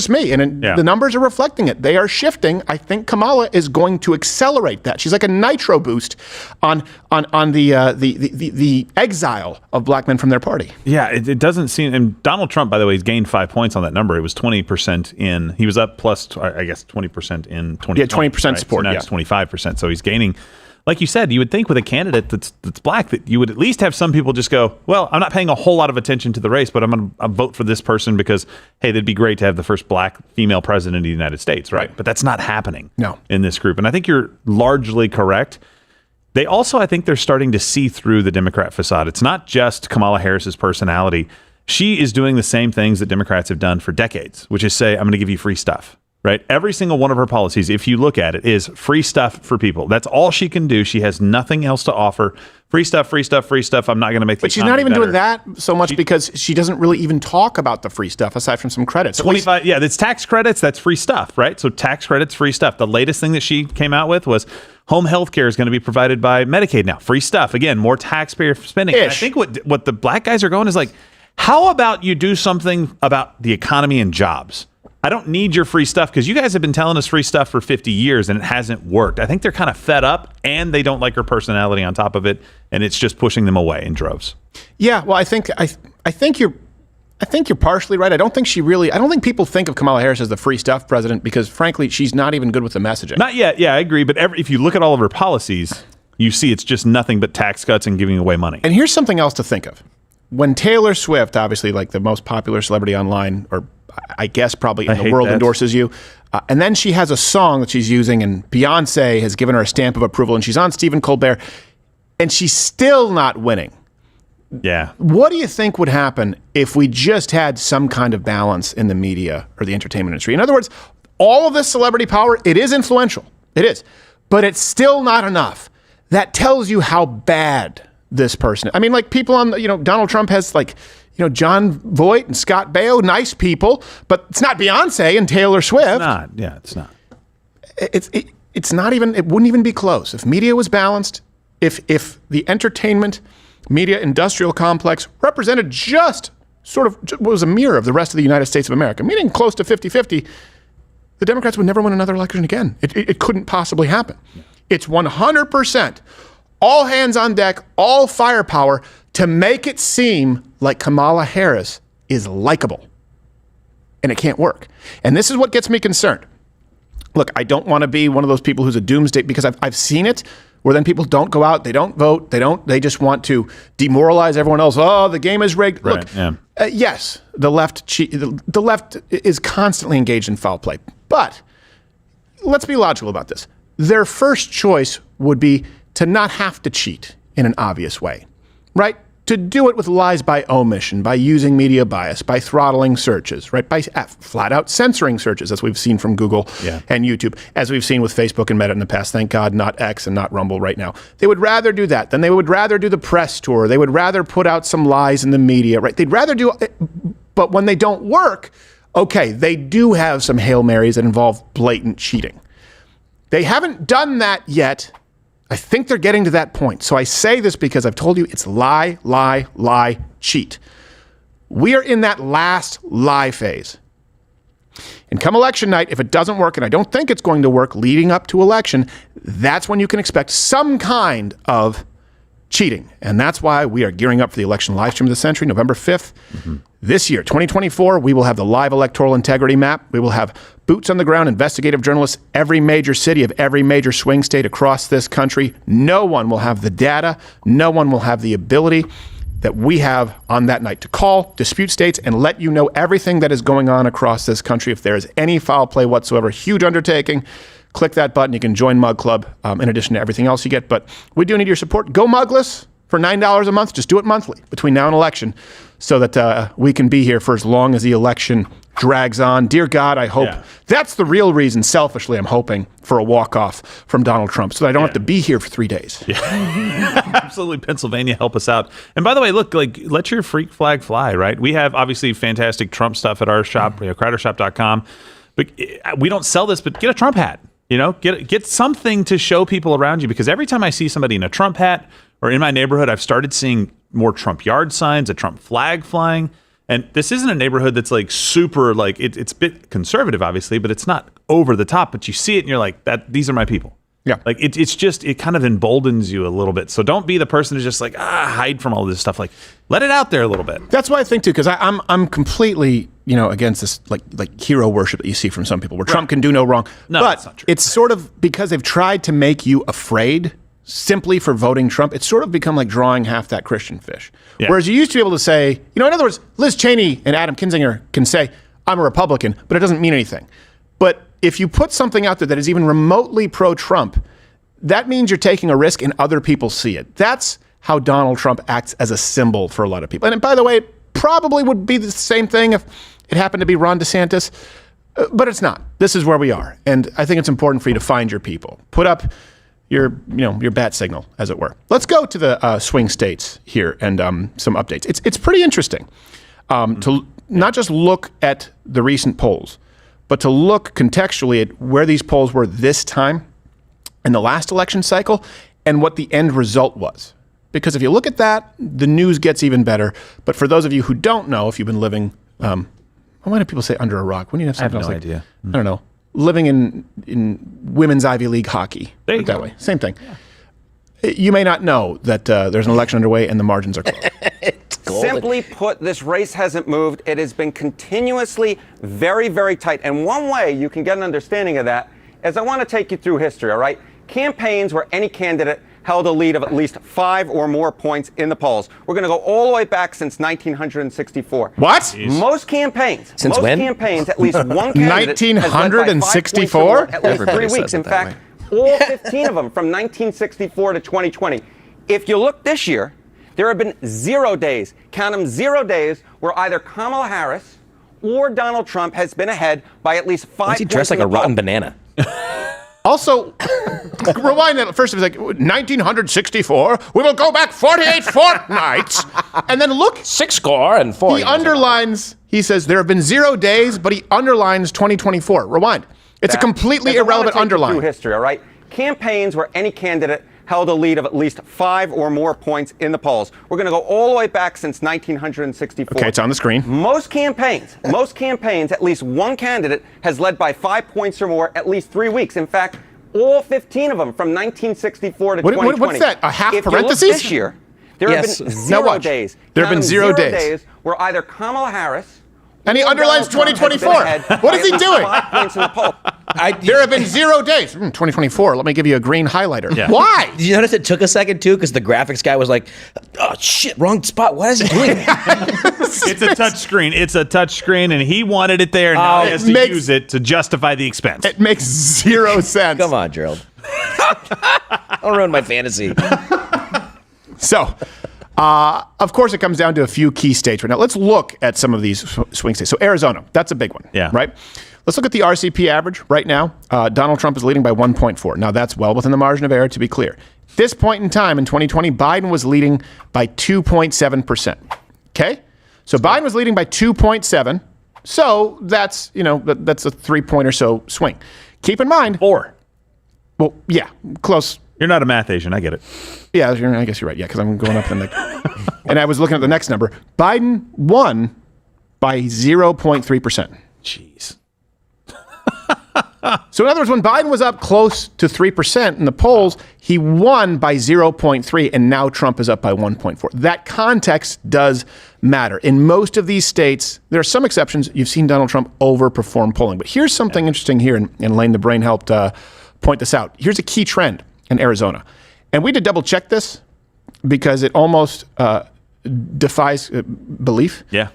me. And the numbers are reflecting it. They are shifting. I think Kamala is going to accelerate that. She's like a nitro boost on the exile of black men from their party. Yeah, it doesn't seem. And Donald Trump, by the way, he's gained 5 points on that number. It was 20% he was up plus, I guess, 20% in 2020. Yeah, 20% right? support. So now it's 25%. So he's gaining. Like you said, you would think with a candidate that's black that you would at least have some people just go, well, I'm not paying a whole lot of attention to the race, but I'm going to vote for this person because, hey, that'd be great to have the first black female president of the United States, right? But that's not happening in this group. And I think you're largely correct. They also, I think they're starting to see through the Democrat facade. It's not just Kamala Harris's personality. She is doing the same things that Democrats have done for decades, which is say, I'm going to give you free stuff. Right? Every single one of her policies, if you look at it, is free stuff for people. That's all she can do. She has nothing else to offer. Free stuff, free stuff, free stuff. I'm not going to make the But she's not even doing that so much because she doesn't really even talk about the free stuff aside from some credits. 25, that's tax credits. That's free stuff, right? So tax credits, free stuff. The latest thing that she came out with was home health care is going to be provided by Medicaid now. Free stuff. Again, more taxpayer spending. And I think what the black guys are going is like, how about you do something about the economy and jobs? I don't need your free stuff because you guys have been telling us free stuff for 50 years and it hasn't worked. I think they're kind of fed up and they don't like her personality on top of it, and it's just pushing them away in droves. Yeah, well, I think you're partially right. I don't think people think of Kamala Harris as the free stuff president because frankly, she's not even good with the messaging. Not yet. Yeah, I agree. But if you look at all of her policies, you see it's just nothing but tax cuts and giving away money. And here's something else to think of. When Taylor Swift, obviously like the most popular celebrity online, or I guess probably in the world, endorses you. And then she has a song that she's using and Beyonce has given her a stamp of approval and she's on Stephen Colbert and she's still not winning. Yeah. What do you think would happen if we just had some kind of balance in the media or the entertainment industry? In other words, all of this celebrity power, it is influential. It is. But it's still not enough. That tells you how bad this person. I mean, like people on, Donald Trump has like John Voight and Scott Baio, nice people, but it's not Beyonce and Taylor Swift. It's not. Yeah, it's not. It's not even. It wouldn't even be close if media was balanced. If the entertainment media industrial complex represented just sort of was a mirror of the rest of the United States of America, meaning close to 50-50, the Democrats would never win another election again. It couldn't possibly happen. Yeah. It's 100% all hands on deck, all firepower to make it seem like Kamala Harris is likable. And it can't work. And this is what gets me concerned. Look, I don't want to be one of those people who's a doomsday, because I've seen it where then people don't go out, they don't vote, they just want to demoralize everyone else. Oh, the game is rigged. Right, Look, yeah. Yes, the left is constantly engaged in foul play. But let's be logical about this. Their first choice would be to not have to cheat in an obvious way, right? To do it with lies by omission, by using media bias, by throttling searches, right? By flat out censoring searches, as we've seen from Google and YouTube, as we've seen with Facebook and Meta in the past. Thank God, not X and not Rumble right now. They would rather do that. Then they would rather do the press tour. They would rather put out some lies in the media, right? They'd rather do it. But when they don't work, okay, they do have some Hail Marys that involve blatant cheating. They haven't done that yet. I think they're getting to that point. So I say this because I've told you it's lie, lie, lie, cheat. We are in that last lie phase. And come election night, if it doesn't work, and I don't think it's going to work leading up to election, that's when you can expect some kind of cheating. And that's why we are gearing up for the election live stream of the century, November 5th. Mm-hmm. This year, 2024, we will have the live electoral integrity map. We will have boots on the ground, investigative journalists, every major city of every major swing state across this country. No one will have the data. No one will have the ability that we have on that night to call, dispute states, and let you know everything that is going on across this country. If there is any foul play whatsoever, huge undertaking, click that button. You can join Mug Club in addition to everything else you get. But we do need your support. Go Mugless for $9 a month. Just do it monthly between now and election so that we can be here for as long as the election drags on. Dear God, I hope that's the real reason, selfishly, I'm hoping for a walk-off from Donald Trump so that I don't have to be here for 3 days. Yeah. Absolutely. Pennsylvania, help us out. And by the way, look, let your freak flag fly, right? We have obviously fantastic Trump stuff at our shop, crowdershop.com. But we don't sell this, but get a Trump hat. Get something to show people around you, because every time I see somebody in a Trump hat or in my neighborhood, I've started seeing more Trump yard signs, a Trump flag flying. And this isn't a neighborhood that's super, it's a bit conservative, obviously, but it's not over the top. But you see it and you're like, these are my people. Yeah. It kind of emboldens you a little bit. So don't be the person who's just hide from all this stuff. Let it out there a little bit. That's why I think too, because I'm completely, against this like hero worship that you see from some people where Trump can do no wrong. No, but that's not true. It's sort of because they've tried to make you afraid simply for voting Trump. It's sort of become like drawing half that Christian fish. Yeah. Whereas you used to be able to say, in other words, Liz Cheney and Adam Kinzinger can say, I'm a Republican, but it doesn't mean anything. But if you put something out there that is even remotely pro-Trump, that means you're taking a risk and other people see it. That's how Donald Trump acts as a symbol for a lot of people. And by the way, it probably would be the same thing if it happened to be Ron DeSantis, but it's not. This is where we are. And I think it's important for you to find your people. Put up your bat signal, as it were. Let's go to the swing states here and some updates. It's pretty interesting to not just look at the recent polls, but to look contextually at where these polls were this time in the last election cycle and what the end result was. Because if you look at that, the news gets even better. But for those of you who don't know, if you've been living, why do people say under a rock? When you have something else idea. I don't know. Living in women's Ivy League hockey. There you that go. way. Same thing. Yeah. You may not know that there's an election underway and the margins are closed. Simply put, this race hasn't moved. It has been continuously very, very tight. And one way you can get an understanding of that is I want to take you through history, all right? Campaigns where any candidate held a lead of at least 5 or more points in the polls. We're going to go all the way back since 1964. What? Jeez. Most campaigns, at least one candidate 1964? At least 3 weeks. In fact, all 15 of them from 1964 to 2020. If you look this year, there have been 0 days, count them 0 days, where either Kamala Harris or Donald Trump has been ahead by at least 5 Why is he points. dressed like a rotten banana? Also, rewind that. First, it was like 1964. We will go back 48 fortnights, and then look. 6 score and 4. He underlines. He says there have been 0 days, but he underlines 2024. Rewind. It's a completely irrelevant underline. Through history, all right. Campaigns where any candidate held a lead of at least 5 or more points in the polls. We're going to go all the way back since 1964. Okay, it's on the screen. Most campaigns, at least one candidate has led by 5 points or more at least 3 weeks. In fact, all 15 of them from 1964 to 2020. What's that? A half if parentheses? You look this year, there have been 0 days. There have been 0 days where either Kamala Harris and he underlines 2024. What is he doing? 5 points in the poll. There have been 0 days. 2024. Let me give you a green highlighter. Yeah. Why? Did you notice it took a second too? Because the graphics guy was like, "Oh shit, wrong spot. What is he doing?" It's a touch screen. It's a touch screen, and he wanted it there. And now he has to use it to justify the expense. It makes 0 sense. Come on, Gerald. Don't ruin my fantasy. So, of course, it comes down to a few key states right now. Let's look at some of these swing states. So Arizona, that's a big one, right? Let's look at the RCP average right now. Donald Trump is leading by 1.4. Now, that's well within the margin of error, to be clear. At this point in time in 2020, Biden was leading by 2.7%. Okay? So Biden was leading by 2.7. So that's, that's a 3-point or so swing. Keep in mind. 4. Well, yeah, close. You're not a math Asian. I get it. Yeah, I guess you're right. Yeah, because I'm going up in the... And I was looking at the next number. Biden won by 0.3%. Jeez. So in other words, when Biden was up close to 3% in the polls, he won by 0.3, and now Trump is up by 1.4. That context does matter. In most of these states, there are some exceptions. You've seen Donald Trump overperform polling. But here's something interesting here, and Lane the Brain helped point this out. Here's a key trend in Arizona. And we did double check this because it almost defies belief. Yeah.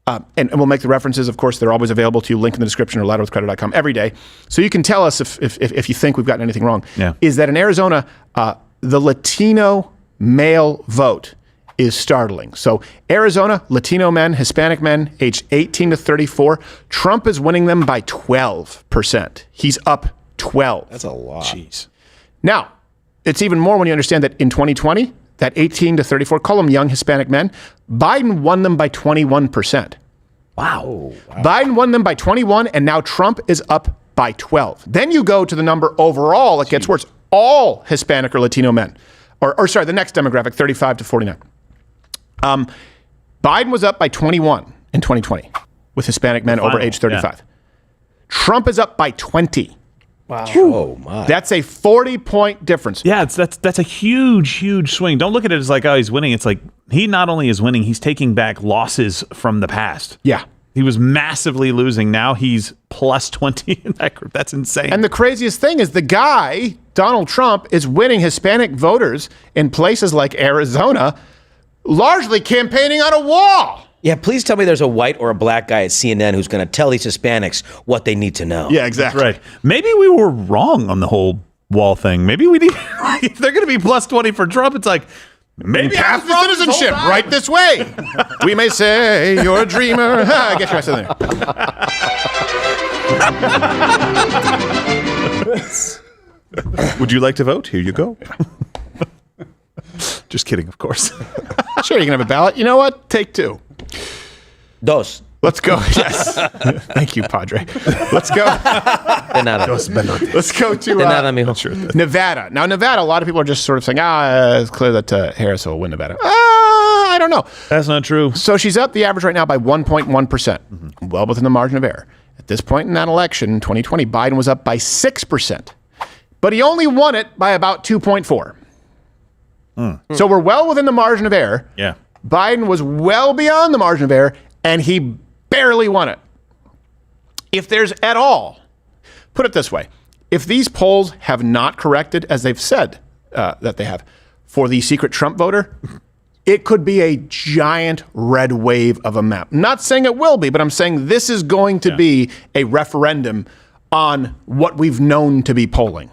And we'll make the references. Of course, they're always available to you. Link in the description or louderwithcrowder.com every day. So you can tell us if you think we've gotten anything wrong. Yeah. Is that in Arizona, the Latino male vote is startling. So Arizona, Latino men, Hispanic men, aged 18 to 34, Trump is winning them by 12%. He's up 12. That's a lot. Jeez. Now, it's even more when you understand that in 2020, that 18 to 34, call them young Hispanic men, Biden won them by 21%. Wow. Biden won them by 21, and now Trump is up by 12. Then you go to the number overall, it gets worse. All Hispanic or Latino men, or sorry, the next demographic, 35 to 49. Biden was up by 21 in 2020 with Hispanic men over age 35. Yeah. Trump is up by 20. Wow. Oh, my. That's a 40-point difference. Yeah, that's a huge swing. Don't look at it as like, oh, he's winning. It's like he not only is winning, he's taking back losses from the past. Yeah. He was massively losing. Now he's plus 20 in that group. That's insane. And the craziest thing is the guy, Donald Trump, is winning Hispanic voters in places like Arizona, largely campaigning on a wall. Yeah, please tell me there's a white or a black guy at CNN who's going to tell these Hispanics what they need to know. Yeah, exactly. That's right. Maybe we were wrong on the whole wall thing. Maybe we need, if they're going to be plus 20 for Trump, it's like, maybe path to citizenship right this way. We may say you're a dreamer. I get you right there. Would you like to vote? Here you go. Just kidding, of course. Sure, you can have a ballot. You know what? Take 2. Dos. Let's go. Yes. Thank you, Padre. Let's go. De nada. Let's go to Nevada. Now, Nevada, a lot of people are just sort of saying, it's clear that Harris will win Nevada. I don't know. That's not true. So she's up the average right now by 1.1%, well within the margin of error. At this point in that election, in 2020, Biden was up by 6%, but he only won it by about 2.4. So we're well within the margin of error. Yeah. Biden was well beyond the margin of error, and he barely won it. If there's at all, put it this way, if these polls have not corrected, as they've said that they have, for the secret Trump voter, it could be a giant red wave of a map. Not saying it will be, but I'm saying this is going to be a referendum on what we've known to be polling.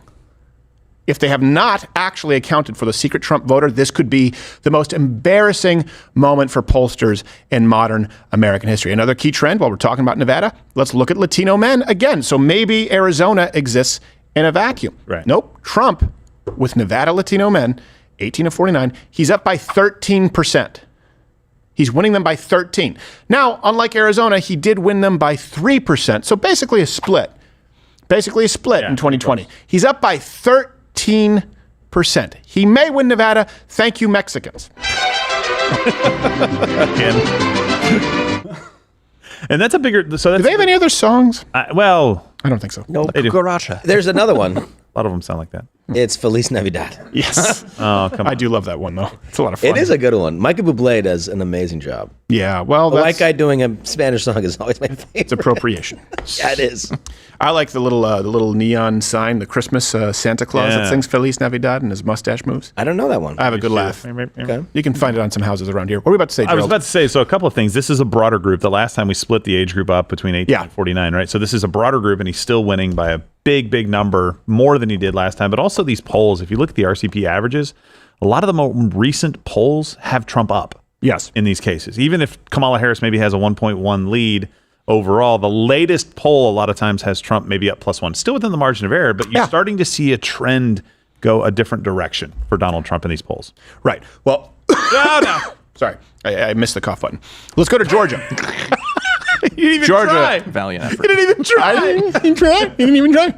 If they have not actually accounted for the secret Trump voter, this could be the most embarrassing moment for pollsters in modern American history. Another key trend, while we're talking about Nevada, let's look at Latino men again. So maybe Arizona exists in a vacuum. Right. Nope. Trump, with Nevada Latino men, 18 of 49, he's up by 13%. He's winning them by 13. Now, unlike Arizona, he did win them by 3%. So basically a split. In 2020. He's up by 13%. He may win Nevada. Thank you, Mexicans. And that's a bigger. So that's, do they have any other songs? Well, I don't think so. No, they do. Garacha. There's another one. A lot of them sound like that. It's Feliz Navidad. Yes. Oh, come on. I do love that one, though. It's a lot of fun. It is a good one. Michael Bublé does an amazing job. Yeah, well, A white guy doing a Spanish song is always my favorite. It's appropriation. Yeah, it is. I like the little neon sign, the Christmas Santa Claus that sings Feliz Navidad and his mustache moves. I don't know that one. I have a good laugh. Okay. You can find it on some houses around here. What were we about to say, I was Gerald? about to say, so a couple of things. This is a broader group. The last time we split the age group up between 18 and 49, right? So this is a broader group, and he's still winning by a big number, more than he did last time. But also these polls, if you look at the RCP averages, a lot of the more recent polls have Trump up. Yes. In these cases. Even if Kamala Harris maybe has a 1.1 lead overall, the latest poll a lot of times has Trump maybe up +1. Still within the margin of error, but you're starting to see a trend go a different direction for Donald Trump in these polls. Right. Well, sorry. I missed the cough button. Let's go to Georgia. You didn't even Georgia. try. Valiant effort. You didn't even try. You didn't even try.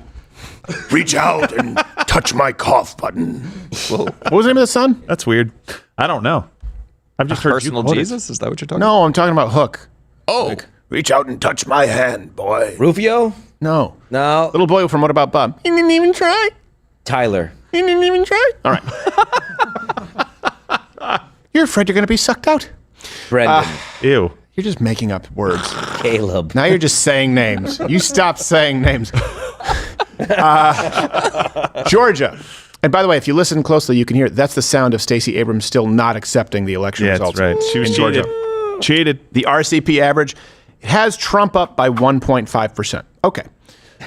Reach out and touch my cough button. Whoa. What was the name of the song? That's weird. I don't know. I've just heard Personal you quote it. Jesus? Is that what you're talking No, I'm talking about Hook. Oh. Like, reach out and touch my hand, boy. Rufio? No. No. Little boy from What About Bob? He didn't even try. Tyler. He didn't even try. All right. You're afraid you're going to be sucked out. Brendan. Ew. You're just making up words. Caleb. Now you're just saying names. You stop saying names. Georgia. And by the way, if you listen closely, you can hear that's the sound of Stacey Abrams still not accepting the election results. That's right. She was in cheated. Georgia. Cheated. The RCP average has Trump up by 1.5%. Okay.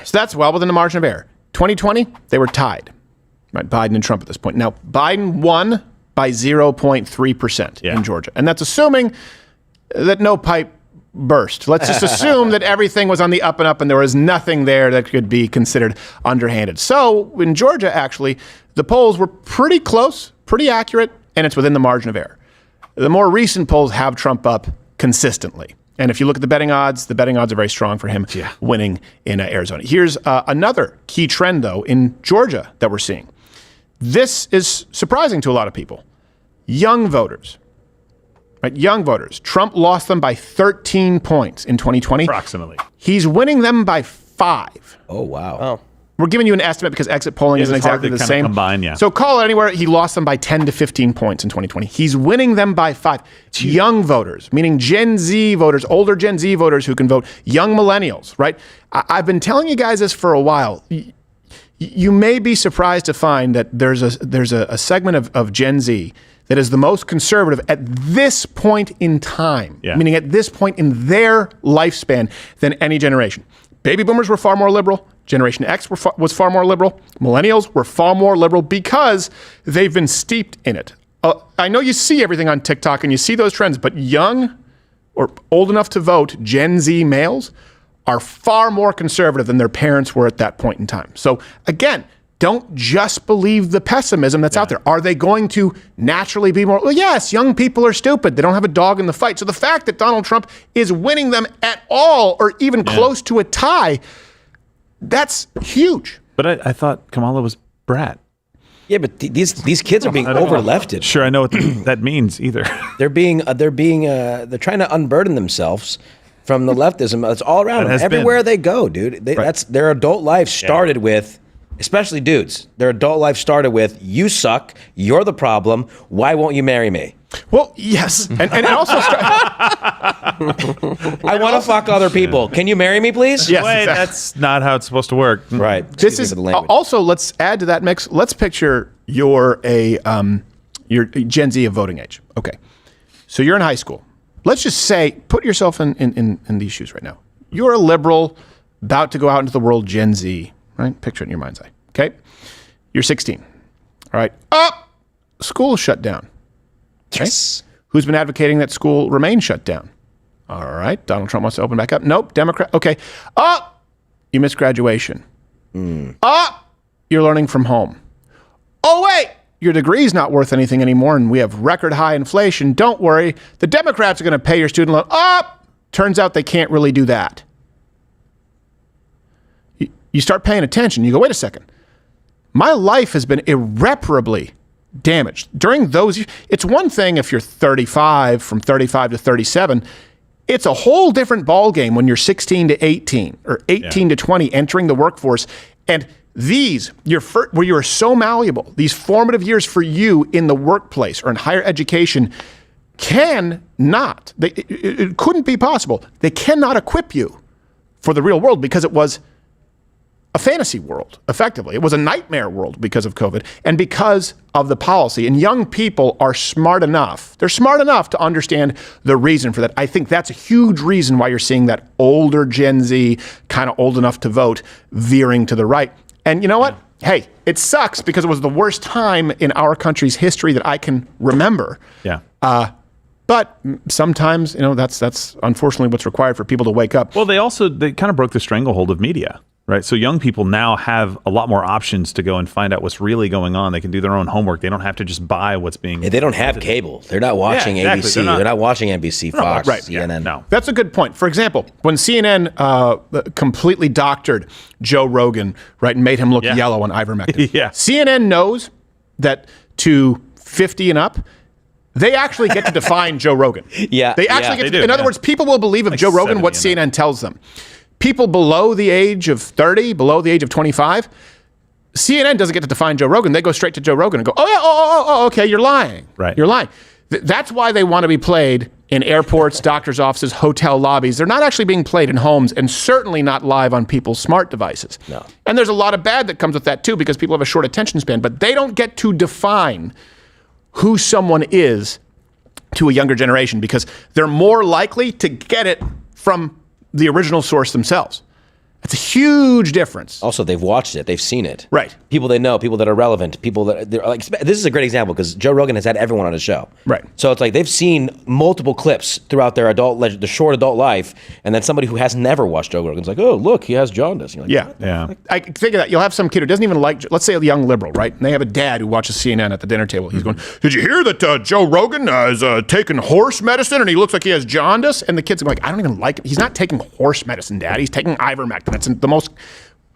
So that's well within the margin of error. 2020, they were tied. Right, Biden and Trump at this point. Now, Biden won by 0.3% in Georgia. And that's assuming that no pipe burst. Let's just assume that everything was on the up and up and there was nothing there that could be considered underhanded. So in Georgia, actually, the polls were pretty close, pretty accurate, and it's within the margin of error. The more recent polls have Trump up consistently. And if you look at the betting odds are very strong for him winning in Arizona. Here's another key trend, though, in Georgia that we're seeing. This is surprising to a lot of people. Young voters. Right, young voters. Trump lost them by 13 points in 2020. Approximately. He's winning them by 5. Oh, wow. Oh. We're giving you an estimate because exit polling isn't it's hard exactly to the kinda same. combine, yeah. So call it anywhere. He lost them by 10 to 15 points in 2020. He's winning them by 5. Young voters, meaning Gen Z voters, older Gen Z voters who can vote, young millennials, right? I've been telling you guys this for a while. You may be surprised to find that there's a segment of Gen Z that is the most conservative at this point in time, meaning at this point in their lifespan than any generation. Baby boomers were far more liberal. Generation X was far more liberal. Millennials were far more liberal because they've been steeped in it. I know you see everything on TikTok and you see those trends, but young or old enough to vote Gen Z males are far more conservative than their parents were at that point in time. So again, don't just believe the pessimism that's out there. Are they going to naturally be more? Well, yes, young people are stupid. They don't have a dog in the fight. So the fact that Donald Trump is winning them at all or even close to a tie, that's huge. But I thought Kamala was brat. Yeah, but these kids are being over-lefted. Sure, I know what that means either. They're trying to unburden themselves from the leftism. It's all around them. Everywhere they go, dude. That's their adult life started with, especially dudes. Their adult life started with, you suck, you're the problem, why won't you marry me? Well, yes. And it also I want to fuck other people. Can you marry me, please? Yes, Wait, exactly. that's not how it's supposed to work. Right. This is also, let's add to that mix. Let's picture you're Gen Z of voting age. Okay. So you're in high school. Let's just say, put yourself in these shoes right now. You're a liberal, about to go out into the world, Gen Z, right? Picture it in your mind's eye. Okay. You're 16. All right. School shut down. Yes. Okay. Who's been advocating that school remain shut down? All right. Donald Trump wants to open back up. Nope. Democrat. Okay. You missed graduation. you're learning from home. Oh, wait, your degree's not worth anything anymore and we have record high inflation. Don't worry. The Democrats are going to pay your student loan. Turns out they can't really do that. You start paying attention. You go, wait a second. My life has been irreparably damaged. During those years, it's one thing if you're 35, from 35 to 37. It's a whole different ballgame when you're 16 to 18 or 18 to 20 entering the workforce. And these, where you are so malleable, these formative years for you in the workplace or in higher education it couldn't be possible. They cannot equip you for the real world because it was a fantasy world, effectively. It was a nightmare world because of COVID and because of the policy. And young people are smart enough. They're smart enough to understand the reason for that. I think that's a huge reason why you're seeing that older Gen Z, kind of old enough to vote, veering to the right. And you know what? Hey, it sucks because it was the worst time in our country's history that I can remember. Yeah. But sometimes, that's unfortunately what's required for people to wake up. Well, they kind of broke the stranglehold of media, right? So young people now have a lot more options to go and find out what's really going on. They can do their own homework. They don't have to just buy what's being... They don't have cable. They're not watching ABC. They're not watching NBC, Fox, right. CNN. No. That's a good point. For example, when CNN completely doctored Joe Rogan, right, and made him look yellow on ivermectin. CNN knows that to 50 and up, they actually get to define Joe Rogan. They actually get to, in other words, people will believe of Joe Rogan what CNN tells them. People below the age of 30, below the age of 25, CNN doesn't get to define Joe Rogan. They go straight to Joe Rogan and go, okay, you're lying. Right. You're lying. That's why they want to be played in airports, doctors' offices, hotel lobbies. They're not actually being played in homes and certainly not live on people's smart devices. No. And there's a lot of bad that comes with that too because people have a short attention span, but they don't get to define who someone is to a younger generation because they're more likely to get it from the original source themselves. It's a huge difference. Also, they've watched it. They've seen it. Right. People they know, people that are relevant, people that they're like. This is a great example because Joe Rogan has had everyone on his show. Right. So it's like they've seen multiple clips throughout their the short adult life, and then somebody who has never watched Joe Rogan's like, oh, look, he has jaundice. You're like, yeah. I think of that. You'll have some kid who doesn't even like, let's say a young liberal, right? And they have a dad who watches CNN at the dinner table. He's going, did you hear that Joe Rogan is taking horse medicine and he looks like he has jaundice? And the kid's like, I don't even like it. He's not taking horse medicine, Dad. He's taking ivermectin. It's the most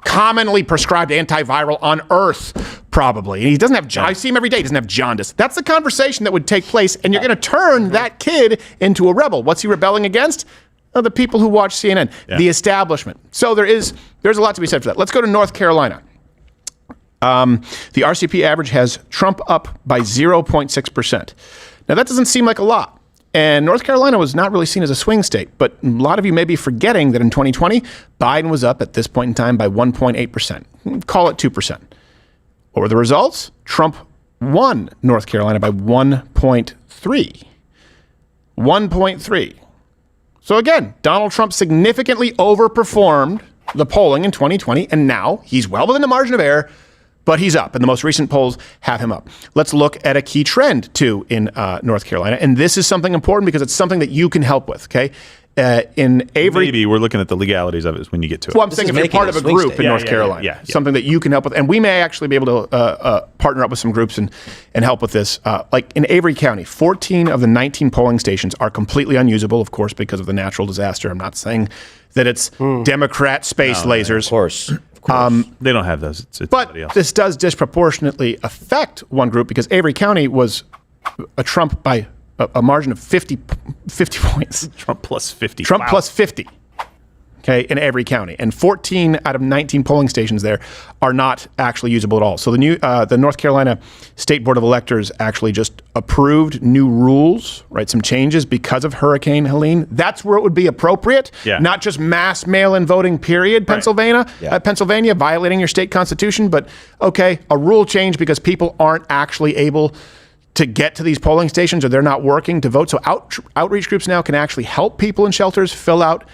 commonly prescribed antiviral on earth, probably. And he doesn't have, I see him every day, he doesn't have jaundice. That's the conversation that would take place, and you're going to turn that kid into a rebel. What's he rebelling against? The people who watch CNN, the establishment. So there's a lot to be said for that. Let's go to North Carolina. The RCP average has Trump up by 0.6%. Now, that doesn't seem like a lot. And North Carolina was not really seen as a swing state, but a lot of you may be forgetting that in 2020, Biden was up at this point in time by 1.8%. Call it 2%. What were the results? Trump won North Carolina by 1.3. 1.3. So again, Donald Trump significantly overperformed the polling in 2020, and now he's well within the margin of error, but he's up, and the most recent polls have him up. Let's look at a key trend, too, in North Carolina, and this is something important because it's something that you can help with, okay? In Avery... Maybe we're looking at the legalities of it when you get to it. Well, I'm saying if you're part of a group in North Carolina, something that you can help with, and we may actually be able to partner up with some groups and help with this. Like in Avery County, 14 of the 19 polling stations are completely unusable, of course, because of the natural disaster. I'm not saying that it's Democrat space lasers. Of course. They don't have those. It's but this does disproportionately affect one group because Avery County was a Trump by a margin of 50 points. Trump plus 50. Trump plus 50. Okay, in Avery County. And 14 out of 19 polling stations there are not actually usable at all. So the North Carolina State Board of Electors actually just approved new rules, right? Some changes because of Hurricane Helene. That's where it would be appropriate. Not just mass mail-in voting, period, Pennsylvania. Pennsylvania violating your state constitution. But okay, a rule change because people aren't actually able to get to these polling stations or they're not working to vote. So outreach groups now can actually help people in shelters fill out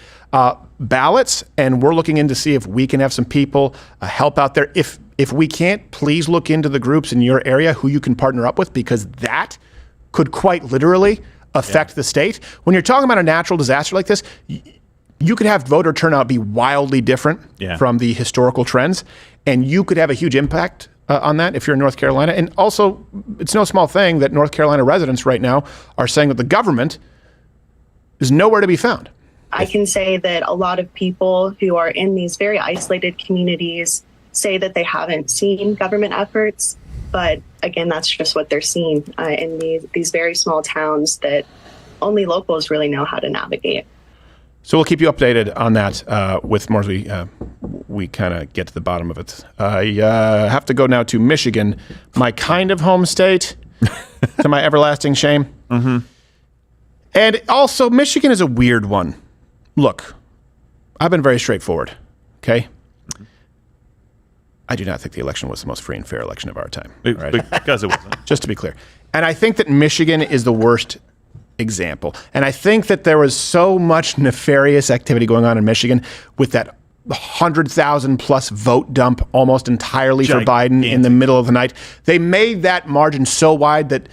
ballots, and we're looking in to see if we can have some people help out there. If we can't, please look into the groups in your area who you can partner up with, because that could quite literally affect the state. When you're talking about a natural disaster like this, you could have voter turnout be wildly different from the historical trends, and you could have a huge impact on that if you're in North Carolina. And also, it's no small thing that North Carolina residents right now are saying that the government is nowhere to be found. I can say that a lot of people who are in these very isolated communities say that they haven't seen government efforts. But again, that's just what they're seeing in these very small towns that only locals really know how to navigate. So we'll keep you updated on that with more as we kind of get to the bottom of it. I have to go now to Michigan, my kind of home state, to my everlasting shame. Mm-hmm. And also, Michigan is a weird one. Look, I've been very straightforward, okay? I do not think the election was the most free and fair election of our time. Right? Because it wasn't. Just to be clear. And I think that Michigan is the worst example. And I think that there was so much nefarious activity going on in Michigan with that 100,000 plus vote dump almost entirely for Biden in the middle of the night. They made that margin so wide that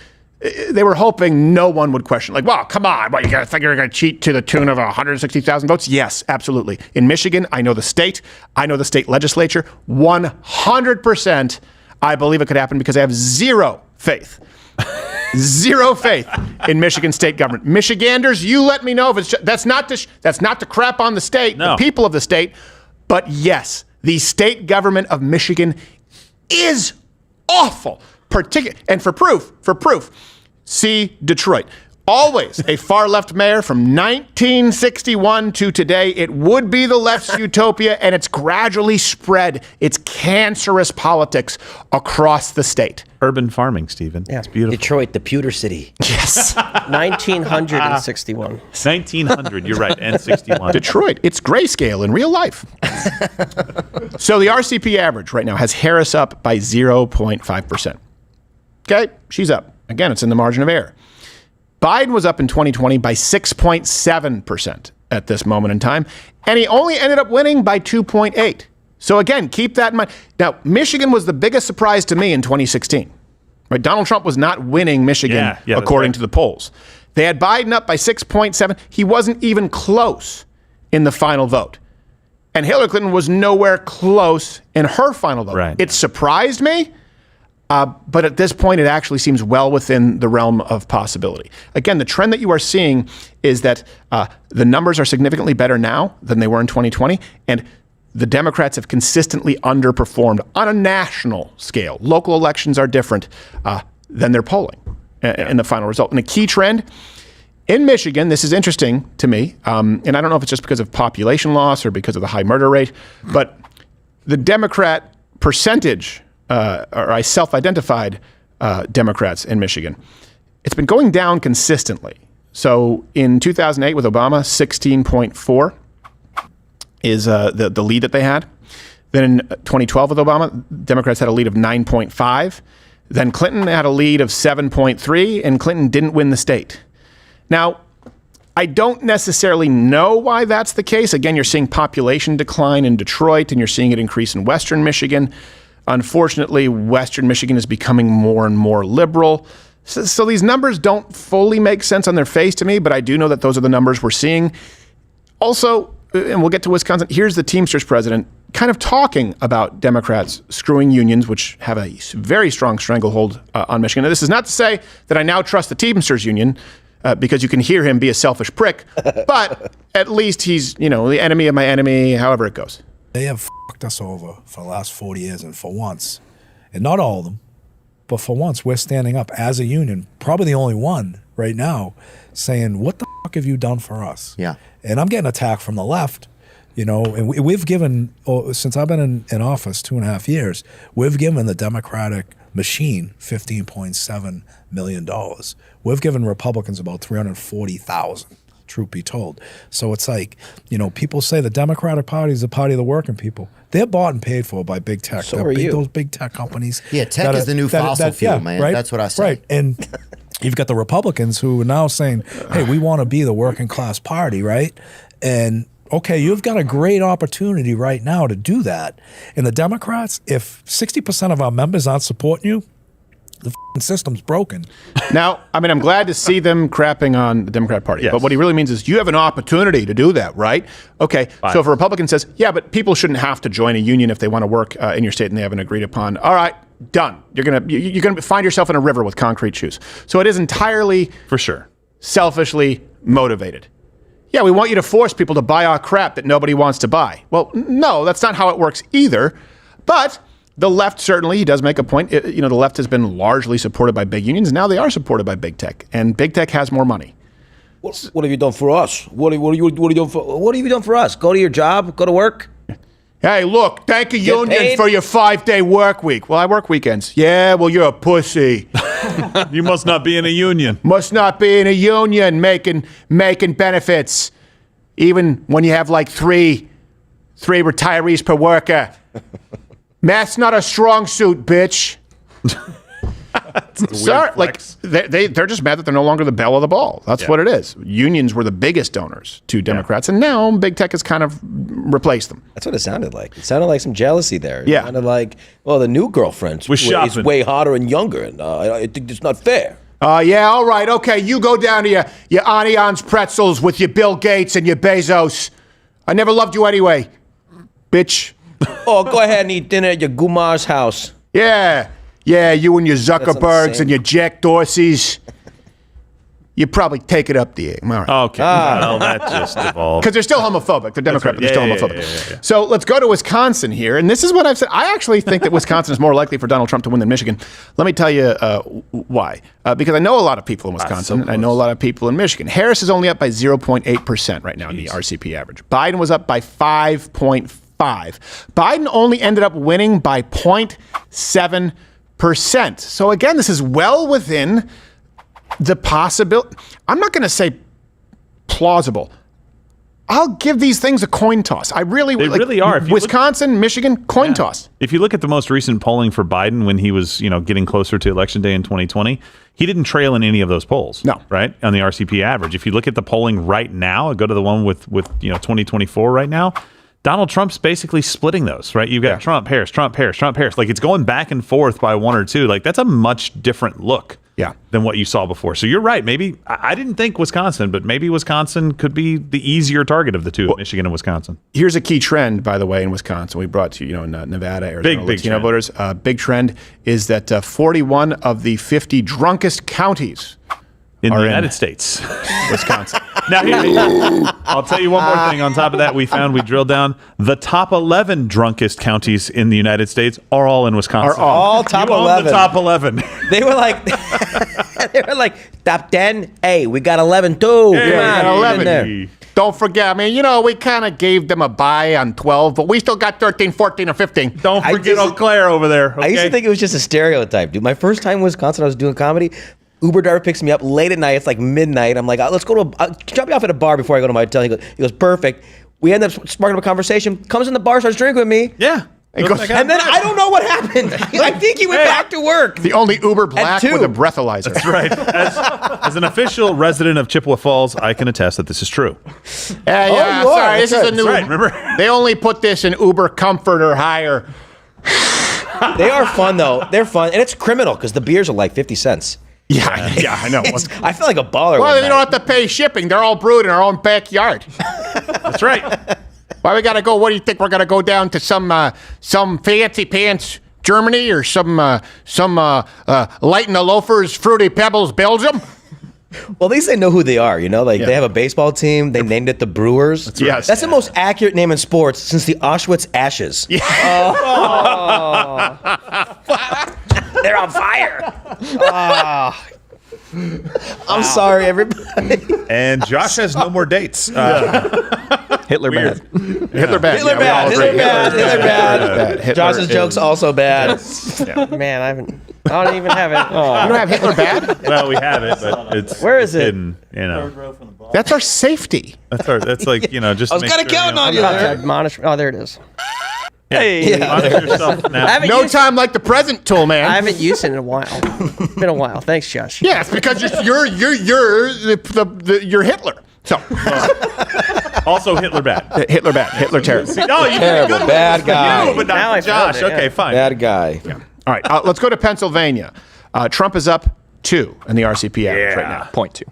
they were hoping no one would question. Like, well, come on, what, you got to think you're going to cheat to the tune of 160,000 votes? Yes, absolutely. In Michigan, I know the state. I know the state legislature. 100% I believe it could happen because I have zero faith. Zero faith in Michigan state government. Michiganders, you let me know if it's that's not to crap on the state, the people of the state, but yes, the state government of Michigan is awful. And for proof, see Detroit. Always a far left mayor from 1961 to today. It would be the left's utopia, and it's gradually spread its cancerous politics across the state. Urban farming, Stephen. Yeah. It's beautiful. Detroit, the pewter city. Yes. 1961. 1900, you're right, and 61. Detroit, it's grayscale in real life. So the RCP average right now has Harris up by 0.5%. Okay, she's up. Again, it's in the margin of error. Biden was up in 2020 by 6.7% at this moment in time, and he only ended up winning by 2.8. So again, keep that in mind. Now, Michigan was the biggest surprise to me in 2016. Right? Donald Trump was not winning Michigan according to the polls. They had Biden up by 6.7. He wasn't even close in the final vote. And Hillary Clinton was nowhere close in her final vote. Right. It surprised me. But at this point, it actually seems well within the realm of possibility. Again, the trend that you are seeing is that the numbers are significantly better now than they were in 2020, and the Democrats have consistently underperformed on a national scale. Local elections are different than their polling in the final result. And a key trend in Michigan, this is interesting to me, and I don't know if it's just because of population loss or because of the high murder rate, but the Democrat percentage or I self-identified Democrats in Michigan, it's been going down consistently. So in 2008 with Obama, 16.4 is the lead that they had. Then in 2012 with Obama, Democrats had a lead of 9.5. Then Clinton had a lead of 7.3, and Clinton didn't win the state. Now, I don't necessarily know why that's the case. Again, you're seeing population decline in Detroit, and you're seeing it increase in Western Michigan. Unfortunately, Western Michigan is becoming more and more liberal. So these numbers don't fully make sense on their face to me, but I do know that those are the numbers we're seeing. Also, and we'll get to Wisconsin, here's the Teamsters president kind of talking about Democrats screwing unions, which have a very strong stranglehold on Michigan. And this is not to say that I now trust the Teamsters union, because you can hear him be a selfish prick, but at least he's, the enemy of my enemy, however it goes. They have fucked us over for the last 40 years, and for once, and not all of them, but for once, we're standing up as a union, probably the only one right now, saying, what the fuck have you done for us? Yeah. And I'm getting attacked from the left, and we've given, since I've been in office 2.5 years, we've given the Democratic machine $15.7 million. We've given Republicans about $340,000. Truth be told. So it's like, people say the Democratic Party is the party of the working people. They're bought and paid for by big tech. So are you. Those big tech companies. Yeah, tech is the new fossil fuel, man. Right? That's what I say. Right. And you've got the Republicans who are now saying, hey, we want to be the working class party, right? And okay, you've got a great opportunity right now to do that. And the Democrats, if 60% of our members aren't supporting you, The system's broken. Now, I mean, I'm glad to see them crapping on the Democrat Party. Yes. But what he really means is you have an opportunity to do that, right? Okay. Fine. So if a Republican says, yeah, but people shouldn't have to join a union if they want to work in your state and they haven't agreed upon. All right, done. You're gonna find yourself in a river with concrete shoes. So it is entirely, for sure, selfishly motivated. Yeah, we want you to force people to buy our crap that nobody wants to buy. Well, no, that's not how it works either. But the left, certainly, he does make a point. The left has been largely supported by big unions. Now they are supported by big tech, and big tech has more money. What have you done for us? What have you done for us? Go to your job, go to work. Hey, look, thank a union paid? for your 5-day work week. Well, I work weekends. Yeah, well, you're a pussy. You must not be in a union. Must not be in a union making benefits, even when you have like three retirees per worker. Math's not a strong suit, bitch. Sorry, like they're just mad that they're no longer the belle of the ball. That's what it is. Unions were the biggest donors to Democrats, and now big tech has kind of replaced them. That's what it sounded like. It sounded like some jealousy there. It Yeah. sounded like, well, the new girlfriend is way hotter and younger, and I think it's not fair. Yeah, all right, okay. You go down to your Auntie Anne's pretzels with your Bill Gates and your Bezos. I never loved you anyway, bitch. Oh, go ahead and eat dinner at your Gumar's house. Yeah, you and your Zuckerbergs and your Jack Dorseys. You probably take it up the egg. All right. Okay. Well, that just evolved. Because they're still homophobic. They're Democrat, but they're still homophobic. Yeah. So let's go to Wisconsin here. And this is what I've said. I actually think that Wisconsin is more likely for Donald Trump to win than Michigan. Let me tell you why. Because I know a lot of people in Wisconsin. And I know a lot of people in Michigan. Harris is only up by 0.8% right now in the RCP average. Biden was up by 5.5. Biden only ended up winning by 0.7%. So again, this is well within the possibility. I'm not going to say plausible. I'll give these things a coin toss. They really are. Wisconsin, Michigan, coin toss. If you look at the most recent polling for Biden when he was, getting closer to Election Day in 2020, he didn't trail in any of those polls. No. Right? On the RCP average. If you look at the polling right now, go to the one with 2024 right now, Donald Trump's basically splitting those, right? You've got Trump, Harris, Trump, Harris, Trump, Harris. Like, it's going back and forth by one or two. Like, that's a much different look than what you saw before. So you're right. Maybe, I didn't think Wisconsin, but maybe Wisconsin could be the easier target of the two, Michigan and Wisconsin. Here's a key trend, by the way, in Wisconsin. We brought to in Nevada, Arizona, Latino voters. Big trend is that 41 of the 50 drunkest counties in the United States. Wisconsin. Now, I'll tell you one more thing. On top of that, we drilled down the top 11 drunkest counties in the United States are all in Wisconsin. Are all top 11. The top 11. They were like, top 10. Hey, we got 11 too. Yeah, Come on, 11. there. Don't forget, we kind of gave them a bye on 12, but we still got 13, 14, or 15. Don't forget Eau Claire over there. Okay? I used to think it was just a stereotype, dude. My first time in Wisconsin, I was doing comedy. Uber driver picks me up late at night. It's like midnight. I'm like, let's go to drop you off at a bar before I go to my hotel. He goes, perfect. We end up sparking up a conversation. Comes in the bar, starts drinking with me. Yeah. And then I don't know what happened. I think he went back to work. The only Uber black with a breathalyzer. That's right. As an official resident of Chippewa Falls, I can attest that this is true. Sorry, this is a new. Right, remember? They only put this in Uber Comfort or higher. They are fun though. They're fun, and it's criminal because the beers are like 50 cents. Yeah, I know. I feel like a baller. Well, they don't have to pay shipping. They're all brewed in our own backyard. That's right. Why we gotta go? What do you think? We're gonna go down to some fancy pants Germany or some light in the loafers, Fruity Pebbles, Belgium? Well, at least they know who they are, They have a baseball team. They named it the Brewers. That's right. That's the most accurate name in sports since the Auschwitz Ashes. Yeah. They're on fire. I'm sorry, everybody. And Josh has no more dates. Hitler bad. Hitler bad. Hitler bad. Josh's joke's also bad. Yeah. Man, I don't even have it. Oh. You don't have Hitler bad? Well, we have it, but it's where is it? hidden, That's our safety. That's like, just I was kind of counting on you there. Oh, there it is. Hey, monitor yourself now. No time like the present tool, man. I haven't used it in a while. It's been a while. Thanks, Josh. Yeah, it's because you're Hitler. So also Hitler bad. Hitler bad. Hitler terrorist. No, you terrible bad guy. You, but not Josh. Okay, fine. Bad guy. Yeah. All right, let's go to Pennsylvania. Trump is up 2 in the RCP average right now. 0.2.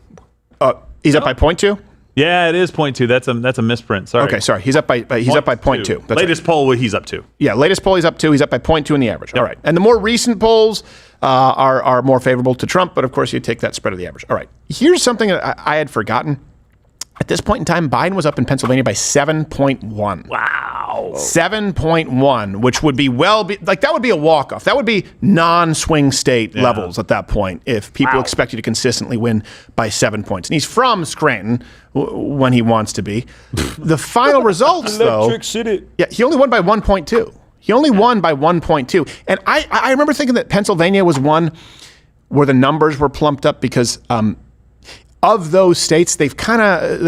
He's up by 0.2? Yeah, it is 0.2. That's a misprint. Sorry. Okay, sorry. He's up by 0.2. That's latest poll, he's up 2. Yeah, latest poll he's up 2. He's up by 0.2 in the average. Yep. All right. And the more recent polls are more favorable to Trump, but of course you take that spread of the average. All right. Here's something that I had forgotten. At this point in time, Biden was up in Pennsylvania by 7.1. Wow. 7.1, which would be that would be a walk-off. That would be non-swing state levels at that point if people expect you to consistently win by 7 points. And he's from Scranton when he wants to be. The final results, though. Electric City. Yeah, he only won by 1.2. He only won by 1.2. And I remember thinking that Pennsylvania was one where the numbers were plumped up because of those states, they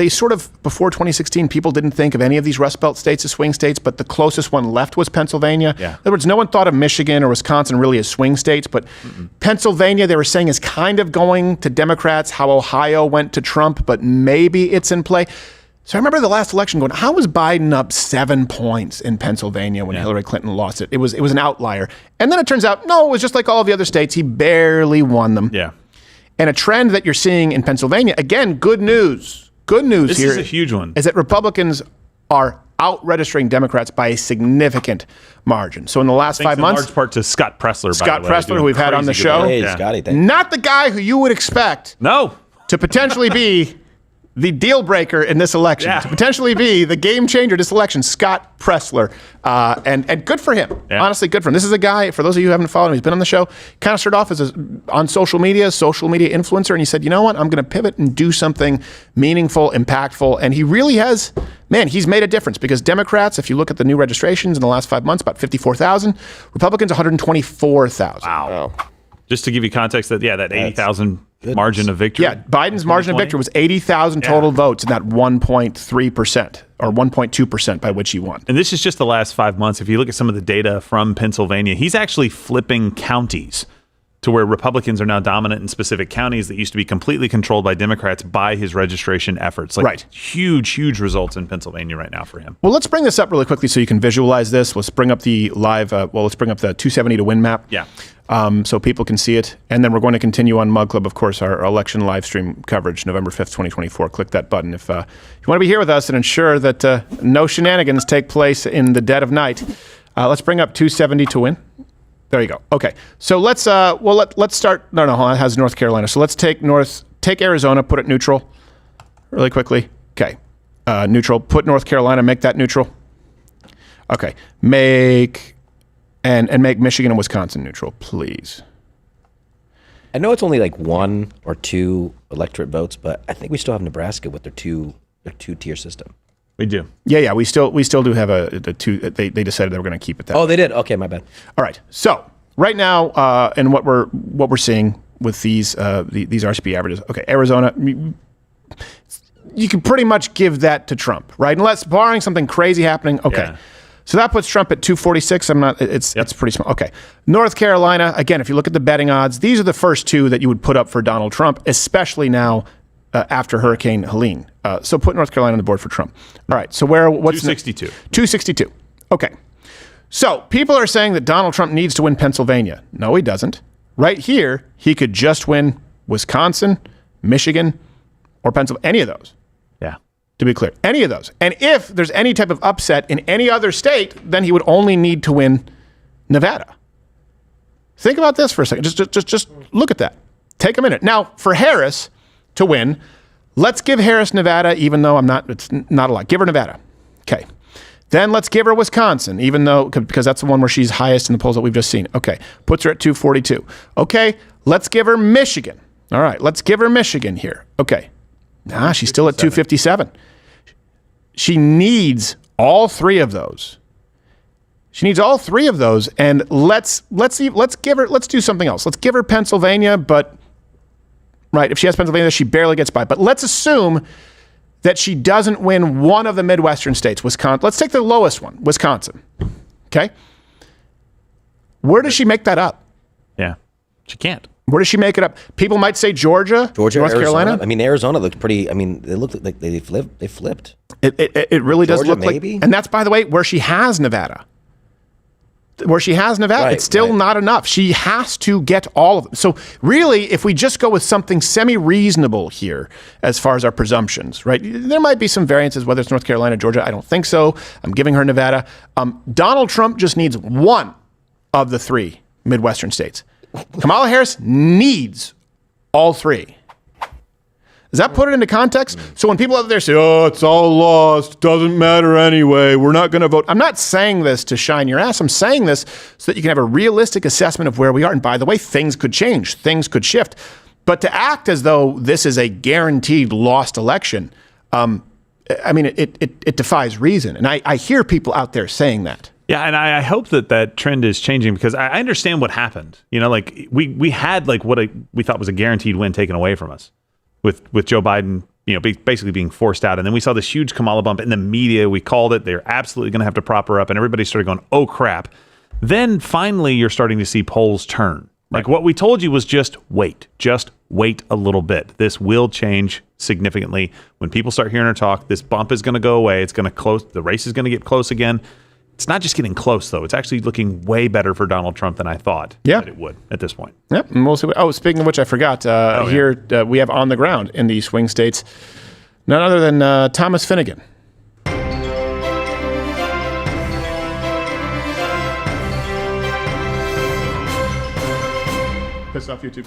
sort of, before 2016, people didn't think of any of these Rust Belt states as swing states, but the closest one left was Pennsylvania. Yeah. In other words, no one thought of Michigan or Wisconsin really as swing states, but Pennsylvania, they were saying, is kind of going to Democrats, how Ohio went to Trump, but maybe it's in play. So I remember the last election going, how was Biden up 7 points in Pennsylvania when Hillary Clinton lost it? It was an outlier. And then it turns out, no, it was just like all of the other states. He barely won them. Yeah. And a trend that you're seeing in Pennsylvania, again, good news. Good news this here. This is a huge one. Is that Republicans are out-registering Democrats by a significant margin. So in the last 5 months, in large part to Scott Pressler, Scott Pressler, who we've had on the show. Hey, Scotty, not the guy who you would expect to potentially be the deal breaker in this election, to potentially be the game changer this election, Scott Pressler. And good for him. Honestly, good for him. This is a guy, for those of you who haven't followed him, he's been on the show, kind of started off as on social media influencer, and he said, you know what, I'm going to pivot and do something meaningful, impactful, and he really has, he's made a difference because Democrats, if you look at the new registrations in the last 5 months, about 54,000, Republicans 124,000. Wow. Just to give you context, that 80,000 margin of victory. Yeah, Biden's margin of victory was 80,000 total votes in that 1.3% or 1.2% by which he won. And this is just the last 5 months. If you look at some of the data from Pennsylvania, he's actually flipping counties to where Republicans are now dominant in specific counties that used to be completely controlled by Democrats by his registration efforts. Huge results in Pennsylvania right now for him. Well, let's bring this up really quickly so you can visualize this. Let's bring up the live, let's bring up the 270 to win map. Yeah. So people can see it. And then we're going to continue on Mug Club, of course, our election live stream coverage, November 5th, 2024. Click that button if you want to be here with us and ensure that no shenanigans take place in the dead of night. Let's bring up 270 to win. There you go. Okay. So let's start. No, it has North Carolina. So let's take Arizona, put it neutral really quickly. Okay. Neutral. Put North Carolina, make that neutral. Okay. Make Michigan and Wisconsin neutral, please. I know it's only like 1 or 2 electorate votes, but I think we still have Nebraska with their two-tier system. We do. Yeah. We still do have the two. They decided they were going to keep it that way. Oh, they did. Okay, my bad. All right. So right now, and what we're seeing with these RCP averages. Okay, Arizona. You can pretty much give that to Trump, right? Unless barring something crazy happening. Okay. Yeah. So that puts Trump at 246. It's pretty small. Okay. North Carolina, again, if you look at the betting odds, these are the first two that you would put up for Donald Trump, especially now after Hurricane Helene. So put North Carolina on the board for Trump. All right. So what's 262. 262. Okay. So people are saying that Donald Trump needs to win Pennsylvania. No, he doesn't. Right here, he could just win Wisconsin, Michigan, or Pennsylvania. Any of those. Yeah. To be clear, any of those. And if there's any type of upset in any other state, then he would only need to win Nevada. Think about this for a second. Just look at that. Take a minute. Now, for Harris to win, let's give Harris Nevada, even though it's not a lot. Give her Nevada. Okay. Then let's give her Wisconsin, because that's the one where she's highest in the polls that we've just seen. Okay. Puts her at 242. Okay. Let's give her Michigan. All right. Let's give her Michigan here. Okay. Nah, she's still at 257. She needs all three of those. And let's do something else. Let's give her Pennsylvania, but right, if she has Pennsylvania, she barely gets by. But let's assume that she doesn't win one of the Midwestern states, Wisconsin. Let's take the lowest one, Wisconsin. Okay? Where does she make that up? Yeah, she can't. Where does she make it up? People might say Georgia, North Arizona. Carolina. I mean, Arizona looked pretty. I mean, they looked like they flipped. It really does Georgia, look maybe? like, and that's, by the way, where she has Nevada. where she has Nevada. It's still not enough. She has to get all of them. So really, if we just go with something semi-reasonable here as far as our presumptions, right? There might be some variances, whether it's North Carolina, Georgia. I don't think so. I'm giving her Nevada. Donald Trump just needs one of the 3 Midwestern states. Kamala Harris needs all 3. Does that put it into context? So when people out there say, oh, it's all lost, doesn't matter anyway, we're not going to vote. I'm not saying this to shine your ass. I'm saying this so that you can have a realistic assessment of where we are. And by the way, things could change. Things could shift. But to act as though this is a guaranteed lost election, I mean, it defies reason. And I hear people out there saying that. Yeah, and I hope that trend is changing because I understand what happened. You know, like we had like what we thought was a guaranteed win taken away from us. With Joe Biden, you know, basically being forced out. And then we saw this huge Kamala bump in the media. We called it. They're absolutely going to have to prop her up. And everybody started going, oh, crap. Then finally, you're starting to see polls turn. Like what we told you was just wait a little bit. This will change significantly. When people start hearing her talk, this bump is going to go away. It's going to close. The race is going to get close again. It's not just getting close, though. It's actually looking way better for Donald Trump than I thought that it would at this point. Yep. And we'll see. Oh, speaking of which, I forgot. Here we have on the ground in the swing states none other than Thomas Finnegan. Piss off YouTube.